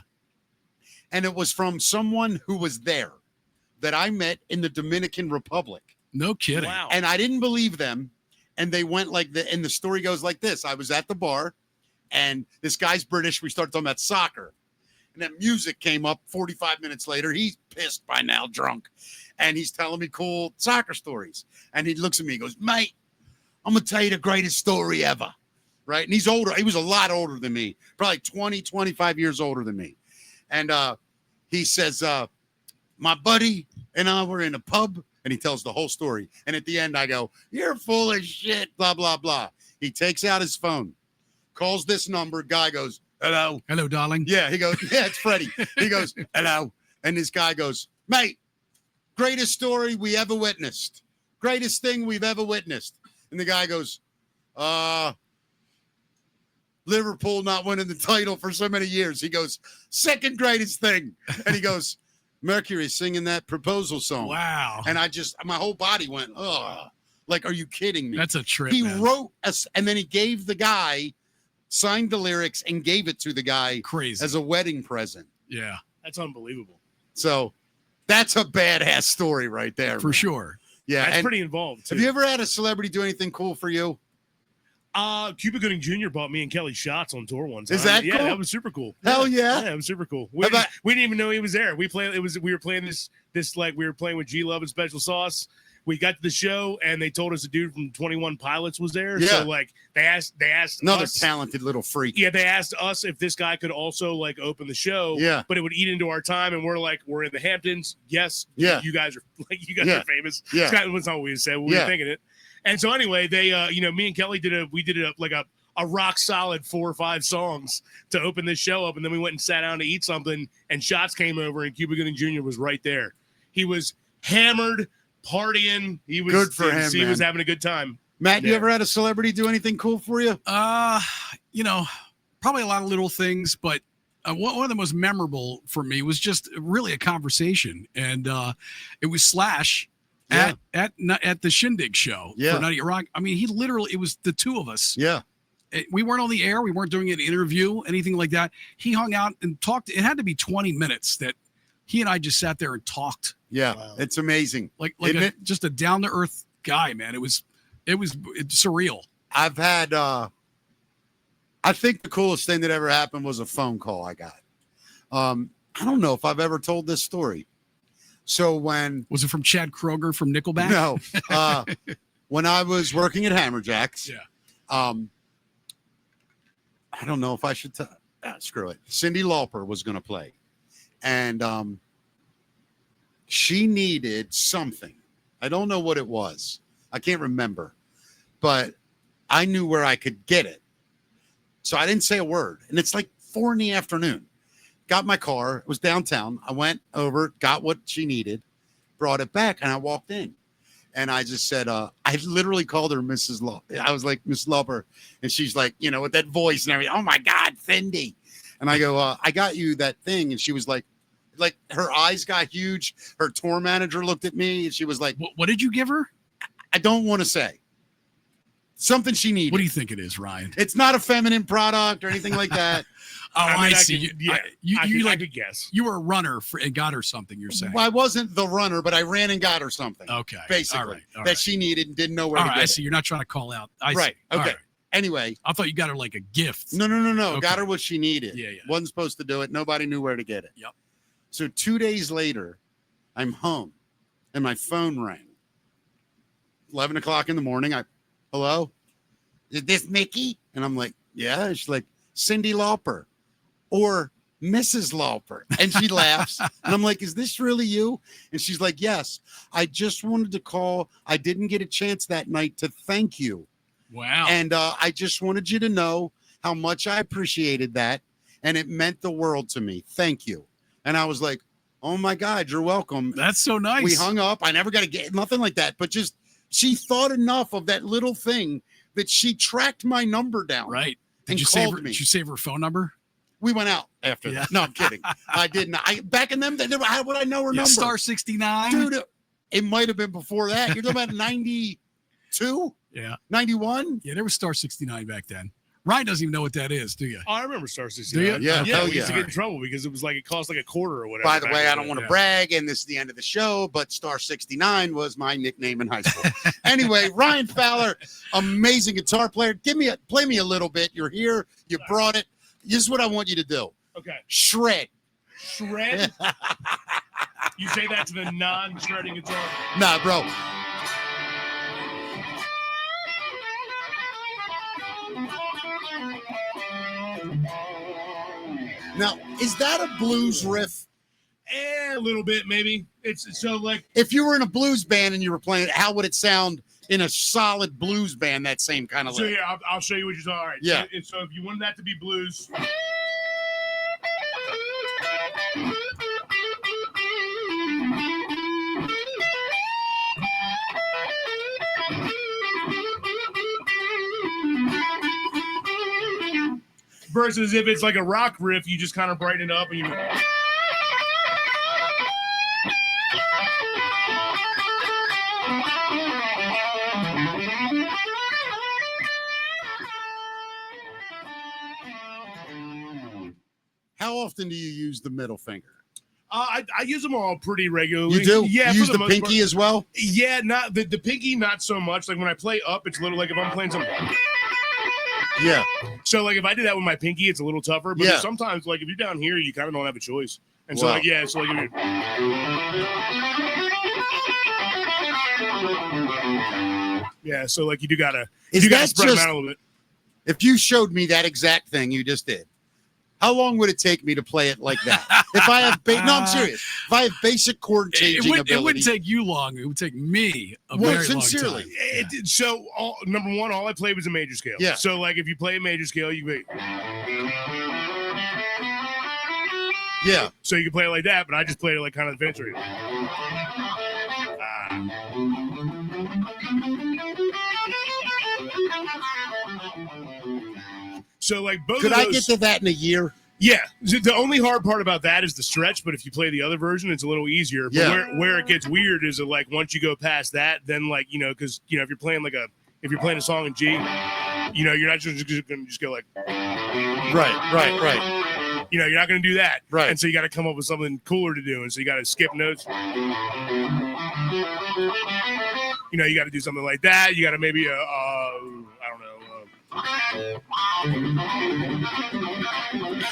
And it was from someone who was there that I met in the Dominican Republic. No kidding. Wow. And I didn't believe them. And they went and the story goes like this. I was at the bar and this guy's British. We started talking about soccer. And then music came up 45 minutes later. He's pissed by now, drunk. And he's telling me cool soccer stories. And he looks at me and goes, "Mate, I'm going to tell you the greatest story ever." Right? And he's older. He was a lot older than me. Probably 20, 25 years older than me. And he says, "My buddy and I were in a pub." And he tells the whole story. And at the end, I go, "You're full of shit, blah, blah, blah." He takes out his phone, calls this number. Guy goes, "Hello." Hello, darling. Yeah, he goes, "Yeah, it's Freddie." He goes, "Hello." And this guy goes, "Mate, greatest story we ever witnessed. Greatest thing we've ever witnessed." And the guy goes, "Liverpool not winning the title for so many years." He goes, "Second greatest thing." And he goes, "Mercury singing that proposal song." Wow. And my whole body went, "Oh, like, are you kidding me?" That's a trip. He man. wrote us, and then he gave the guy, signed the lyrics, and gave it to the guy Crazy. as a wedding present. Yeah, That's unbelievable. So that's a badass story right there. for man. sure. Yeah. That's and pretty involved too. have you ever had a celebrity do anything cool for you? Cuba Gooding Jr. bought me and Kelly shots on tour one time. Is that yeah, cool? that was super cool. Hell yeah. Yeah, it was super cool. We didn't even know he was there. We were playing this like we were playing with G Love and Special Sauce. we got to the show and they told us a dude from 21 Pilots was there. Yeah. So like they asked another us, talented little freak. Yeah, they asked us if this guy could also like open the show. Yeah. But it would eat into our time, and we're like, we're in the Hamptons. Yes. Yeah. You guys are famous. Yeah. That's not what we said. We were thinking it. And so anyway, they me and Kelly did a rock solid 4 or 5 songs to open this show up, and then we went and sat down to eat something, and Shots came over, and Cuba Gooding Jr. was right there. He was hammered, partying. He was good for him. He was having a good time. Matt, you ever had a celebrity do anything cool for you? Probably a lot of little things, but one of the most memorable for me was just really a conversation, and it was Slash at the Shindig show for Nutty Rock. I mean, it was the two of us. Yeah. We weren't on the air. We weren't doing an interview, anything like that. He hung out and talked. It had to be 20 minutes that he and I just sat there and talked. Yeah, it's amazing. Just a down to earth guy, man. It's surreal. I've had. I think the coolest thing that ever happened was a phone call I got. I don't know if I've ever told this story. So was it from Chad Kroeger from Nickelback? No. When I was working at Hammerjacks. Yeah. I don't know if I should screw it. Cyndi Lauper was going to play. And she needed something. I don't know what it was. I can't remember. But I knew where I could get it. So I didn't say a word. And it's like 4 p.m. Got my car. It was downtown. I went over, got what she needed, brought it back, and I walked in. And I just said, I literally called her Mrs. Lauper. I was like, Miss Lauper. And she's like, with that voice and everything. Oh, my God, Cindy. And I go, I got you that thing. And she was like her eyes got huge. Her tour manager looked at me and she was like, what did you give her? I don't want to say. Something she needed. What do you think it is, Ryan? It's not a feminine product or anything like that. I see. I could guess. You were a runner and got her something, you're saying. Well, I wasn't the runner, but I ran and got her something. Okay. Basically. All that she needed and didn't know where to get I it. see. You're not trying to call out. I see. Right. Okay. Right. Anyway. I thought you got her like a gift. No. Okay. Got her what she needed. Yeah. Wasn't supposed to do it. Nobody knew where to get it. Yep. So 2 days later, I'm home and my phone rang. 11 o'clock in the morning. Hello? Is this Mickey? And I'm like, yeah. She's like, Cyndi Lauper or Mrs. Lauper. And she laughs. And I'm like, is this really you? And she's like, yes. I just wanted to call. I didn't get a chance that night to thank you. Wow. And I just wanted you to know how much I appreciated that. And it meant the world to me. Thank you. And I was like, oh my God, you're welcome. That's so nice. We hung up. I never got to get nothing like that. But just she thought enough of that little thing that she tracked my number down. Right. Did you save her phone number? We went out after that. No, I'm kidding. I didn't. Back in them, how would I know her number? Star 69. Dude, it might have been before that. You're talking about 92? Yeah. 91? Yeah, there was Star 69 back then. Ryan doesn't even know what that is, do you? Oh, I remember Star 69. Do you? Yeah. We used to get in trouble because it was like it cost like $0.25 or whatever. By the way, I don't want to brag, and this is the end of the show, but Star 69 was my nickname in high school. Anyway, Ryan Fowler, amazing guitar player. Play me a little bit. You're here. You brought it. This is what I want you to do. Okay. Shred. Shred? You say that to the non-shredding guitar? Nah, bro. Now, is that a blues riff? A little bit, maybe. It's so like if you were in a blues band and you were playing it, how would it sound in a solid blues band? That same kind of. So yeah, I'll show you what you saw. All right. Yeah. So if you wanted that to be blues. Versus if it's like a rock riff, you just kind of brighten it up and you. How often do you use the middle finger? I use them all pretty regularly. You do? Yeah. You use the pinky as well? Yeah, not the pinky, not so much. Like when I play up, it's a little like if I'm playing something. Yeah. So like if I do that with my pinky, it's a little tougher. But yeah. Sometimes like if you're down here, you kind of don't have a choice. And wow. so like yeah, so like. Yeah, so like you gotta that spread them just- out a little bit. If you showed me that exact thing you just did, how long would it take me to play it like that? If I have, no, I'm serious. If I have basic chord changing ability, it wouldn't take you long. It would take me a Well, very sincerely. long time. So number one, all I played was a major scale. Yeah. So like if you play a major scale, you wait. Yeah. So you can play it like that, but I just played it like kind of adventure. So like both Could of I those, get to that in a year? Yeah. The only hard part about that is the stretch, but if you play the other version, it's a little easier. But Yeah. where it gets weird is that like once you go past that, then like, because if you're playing a song in G, you're not just gonna just go like Right. you're not gonna do that. Right. And so you gotta come up with something cooler to do. And so you gotta skip notes. You gotta do something like that. You gotta maybe I don't know.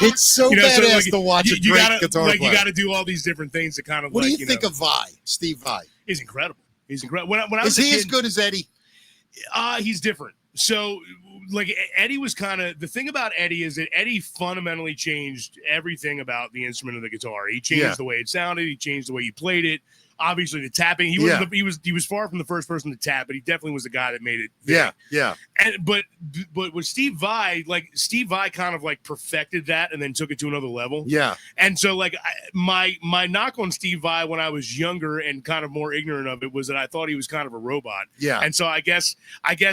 It's so badass to watch a great guitar player. You got to do all these different things to kind of. What do you think of Vi? Steve Vai? He's incredible. He's incredible. When I Is was he a kid, as good as Eddie? He's different. So, like Eddie was kind of the thing about Eddie is that Eddie fundamentally changed everything about the instrument of the guitar. He changed the way it sounded. He changed the way he played it. Obviously, the tapping. He was far from the first person to tap, but he definitely was the guy that made it. Yeah. And but with Steve Vai, Steve Vai kind of like perfected that and then took it to another level. Yeah. And so like my knock on Steve Vai when I was younger and kind of more ignorant of it was that I thought he was kind of a robot. Yeah. And so I guess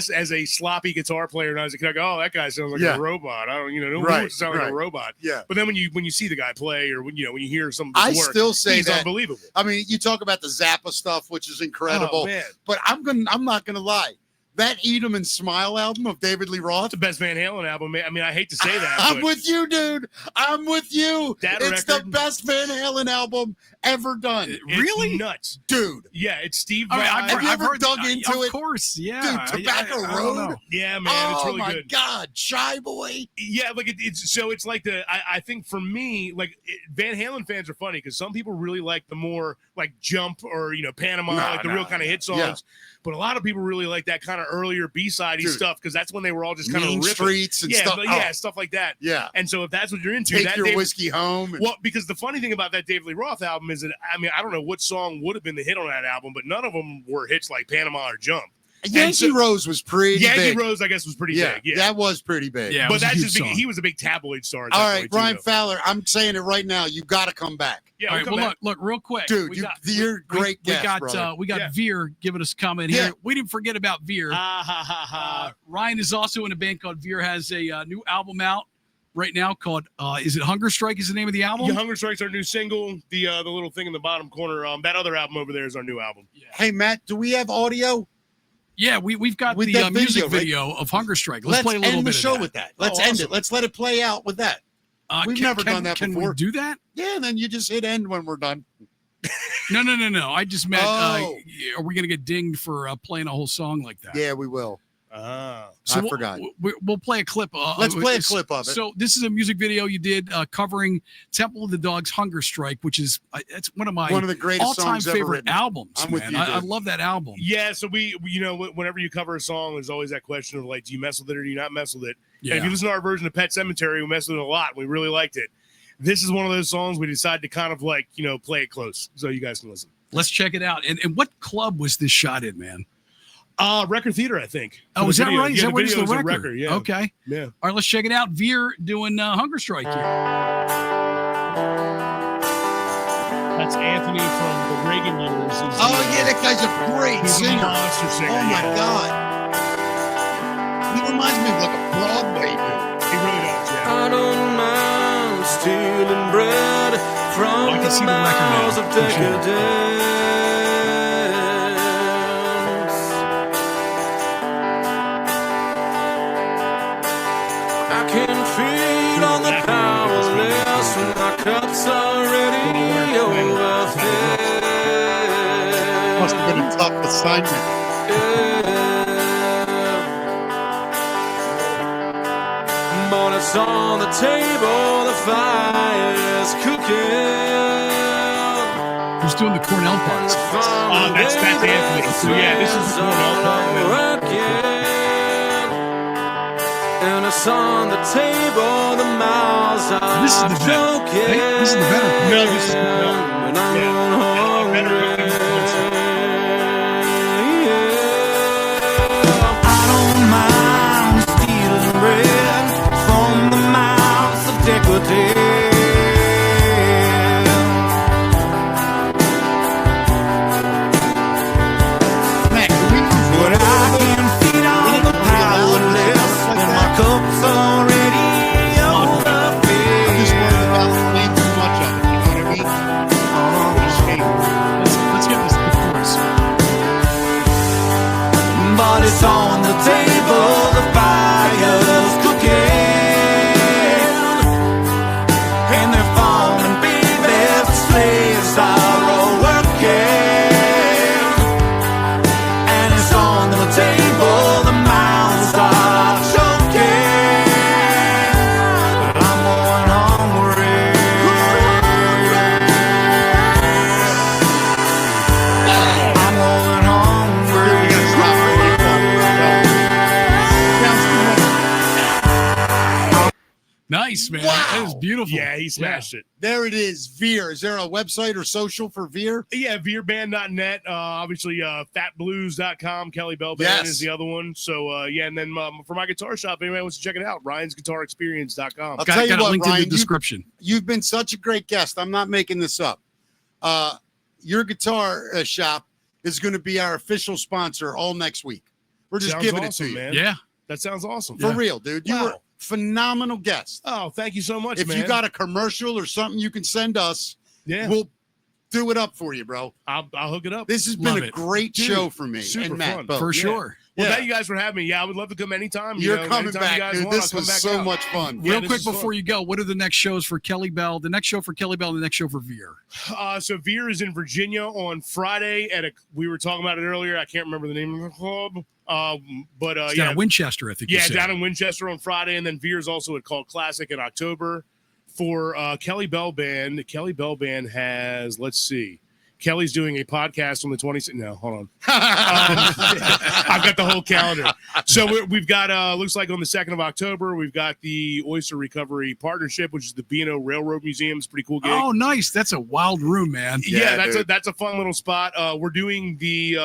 as a sloppy guitar player, and I was like, oh, that guy sounds like a robot. I don't, don't sound like a robot. Yeah. But then when you see the guy play, or when you hear some of his work, still say he's that unbelievable. I mean, you talk about the Zappa stuff, which is incredible. Oh, man. But I'm not gonna lie. That Eat 'Em and Smile album of David Lee Roth, It's the best Van Halen album. I mean, I hate to say that. I'm with you, dude. I'm with you. That It's record- the best Van Halen album ever done. It's Really? nuts, Dude. Yeah, it's Steve. I mean, Vai. Have you ever heard- dug into of it? Of course, yeah. Dude, Tobacco I don't Road? know. Yeah, man, it's Oh really my good. God, Shy Boy. Yeah, like it's like I think for me, like Van Halen fans are funny because some people really like the more like Jump or Panama, the real kind of hit songs. Yeah. But a lot of people really like that kind of earlier B-sidey stuff because that's when they were all just kind of Mean ripping. Streets and stuff. Stuff like that. Yeah. And so if that's what you're into, Take that Your David- Whiskey Home. Well, because the funny thing about that David Lee Roth album is that I don't know what song would have been the hit on that album, but none of them were hits like Panama or Jump. Yankee Rose was pretty Yankee big. Rose, I guess, was pretty big. Yeah, that was pretty big. Yeah, it but was a that's huge just because song. he was a big tabloid star. At All that right, point, too, Ryan though. Fowler, I'm saying it right now. You got to come back. Yeah, All right, we'll come back. look, real quick, Dude, you're a great guest, brother. We got Yeah. Veer giving us a comment Yeah. here. We didn't forget about Veer. Ha ha ha ha. Ryan is also in a band called Veer. Has a new album out right now called is it Hunger Strike? Is the name of the album? Yeah, Hunger Strike's our new single. The little thing in the bottom corner. That other album over there is our new album. Hey, Matt, do we have audio? Yeah, we've got With the that music video, right? video of Hunger Strike. Let's play a little end bit the show of that. with that. Let's Oh, end awesome. it. Let's let it play out with that. We've never done that can before. We do that? Yeah, and then you just hit end when we're done. No. I just meant, Oh. are we going to get dinged for playing a whole song like that? Yeah, we will. So I forgot. We'll play a clip. Let's play a clip of it. So this is a music video you did covering Temple of the Dog's Hunger Strike, which is it's one of the greatest all-time songs ever favorite written. albums. I'm with man. you, I dude. love that album. Yeah, so we whenever you cover a song, there's always that question of like, do you mess with it or do you not mess with it? Yeah. And if you listen to our version of Pet Sematary, we messed with it a lot. We really liked it. This is one of those songs we decided to kind of like play it close so you guys can listen. Let's check it out. And what club was this shot in, man? Record Theater, I think. Oh, is that right? Is Yeah, that what is the video is a record? Yeah. Okay. Yeah. All right, let's check it out. Veer doing Hunger Strike here. That's Anthony from the Reagan Years. Oh, yeah, that guy's a great He's a singer. monster singer. Oh, my yeah. God. He reminds me of like a Broadway dude. He really does, yeah. I don't mind stealing bread from I can see the record now, mouths of for sure. decadence. I can feed on the powerless when my cup's already overfilled. Must have been a tough assignment. But it's on the table, the fire's cooking. Who's doing the Cornell parts? That's Anthony. So yeah, this is the Cornell part. And it's on the table, the mouths are This is the better. This is the better part. No, this is better. I don't mind stealing bread from the mouths of decorative. But I can feed on the powerless when my cup's already overfilled. I'm just worried about playing too much of it. You know what I mean? Let's get this to the chorus. But it's on the table, the fire's cooking, and they're falling, baby, the slaves are all working, and it's on the table, the mouths are choking, but I'm going hungry. I'm going hungry. We gotta stop right Nice, man. Wow. That is beautiful. Yeah, he smashed it. There it is, Veer. Is there a website or social for Veer? Yeah, veerband.net. Obviously, fatblues.com. Kelly Bell Band is the other one. So, yeah, and then for my guitar shop, if anybody wants to check it out, Ryan'sGuitarExperience.com. I'll tell you Got a what, link in Ryan, the description. you've been such a great guest. I'm not making this up. Your guitar shop is going to be our official sponsor all next week. We're just Sounds giving awesome, it to you. man. Yeah. That sounds awesome. For real, dude. You Wow. were a phenomenal guest. Oh, thank you so much, If man. you got a commercial or something you can send us, we'll do it up for you, bro. I'll hook it up. This has Love been a it. great Dude, show for me super and Matt. fun. both. For Yeah. sure. Well, Yeah. thank you guys for having me. Yeah, I would love to come anytime. You're know, coming anytime back, you guys dude. want, This I'll come was back so out. much fun. Yeah, Real this quick is fun. before you go, what are the next shows for Kelly Bell? The next show for Kelly Bell, and the next show for Veer. So Veer is in Virginia on Friday we were talking about it earlier. I can't remember the name of the club. But It's yeah, down in Winchester, I think. you yeah, said. down in Winchester on Friday, and then Veer's also at Called Classic in October. For Kelly Bell Band has, let's see, Kelly's doing a podcast on the 26th. No, hold on. I've got the whole calendar. So we've got, looks like on the 2nd of October, we've got the Oyster Recovery Partnership, which is the B&O Railroad Museum. It's a pretty cool gig. Oh, nice. That's a wild room, man. Yeah, dude. that's a fun little spot. We're doing the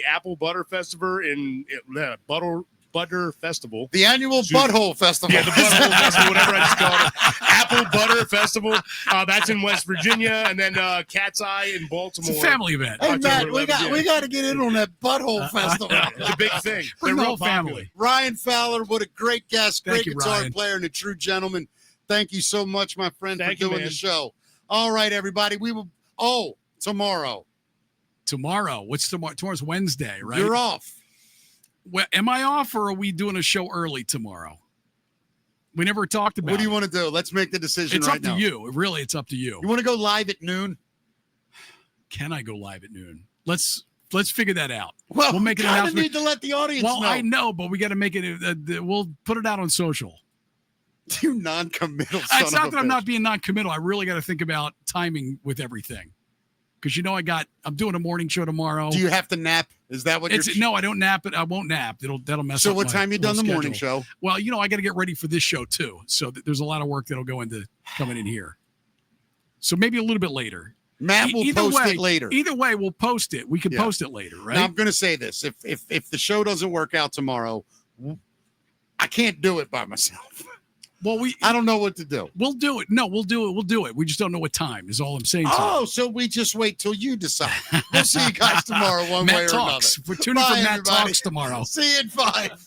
Apple Butter Festival Butter Festival. The annual Butthole Festival. Yeah, the Butthole Festival, whatever I just called it. Apple Butter Festival. That's in West Virginia, and then Cat's Eye in Baltimore. It's a family event. Hey, October Matt, 11th, we got to get in on that Butthole Festival. the big thing. Bring the They're whole real popular. family. Ryan Fowler, what a great guest, Thank great you, guitar Ryan. player, and a true gentleman. Thank you so much, my friend, Thank for you, doing man. the show. All right, everybody. We will. Oh, tomorrow. Tomorrow. What's tomorrow? Tomorrow's Wednesday, right? You're off. Well, am I off, or are we doing a show early tomorrow? We never talked about What do you it. want to do? Let's make the decision It's right up to now. you. Really, it's up to you. You want to go live at noon? Can I go live at noon? Let's figure that out. Well, we'll make an kind of announcement. need to let the audience Well, know. I know, but we got to make it. We'll put it out on social. You non-committal son It's of not a that I'm bitch. not being non-committal. I really got to think about timing with everything, because I'm doing a morning show tomorrow. Do you have to nap? Is that what you're? No, I don't nap. I won't nap. That'll mess So up. what my time you done the little morning schedule. show? Well, I got to get ready for this show too. So there's a lot of work that'll go into coming in here. So maybe a little bit later. Matt will Either post way- it later. Either way, we'll post it. We can Yeah. post it later, right? Now, I'm going to say this: if the show doesn't work out tomorrow, I can't do it by myself. Well, I don't know what to do. We'll do it. No, we'll do it. We'll do it. We just don't know what time is all I'm saying. to you. Oh, so we just wait till you decide. We'll see you guys tomorrow, one way Matt or Talks. another. We're tuning in for Bye, Matt everybody. Talks tomorrow. See you at 5.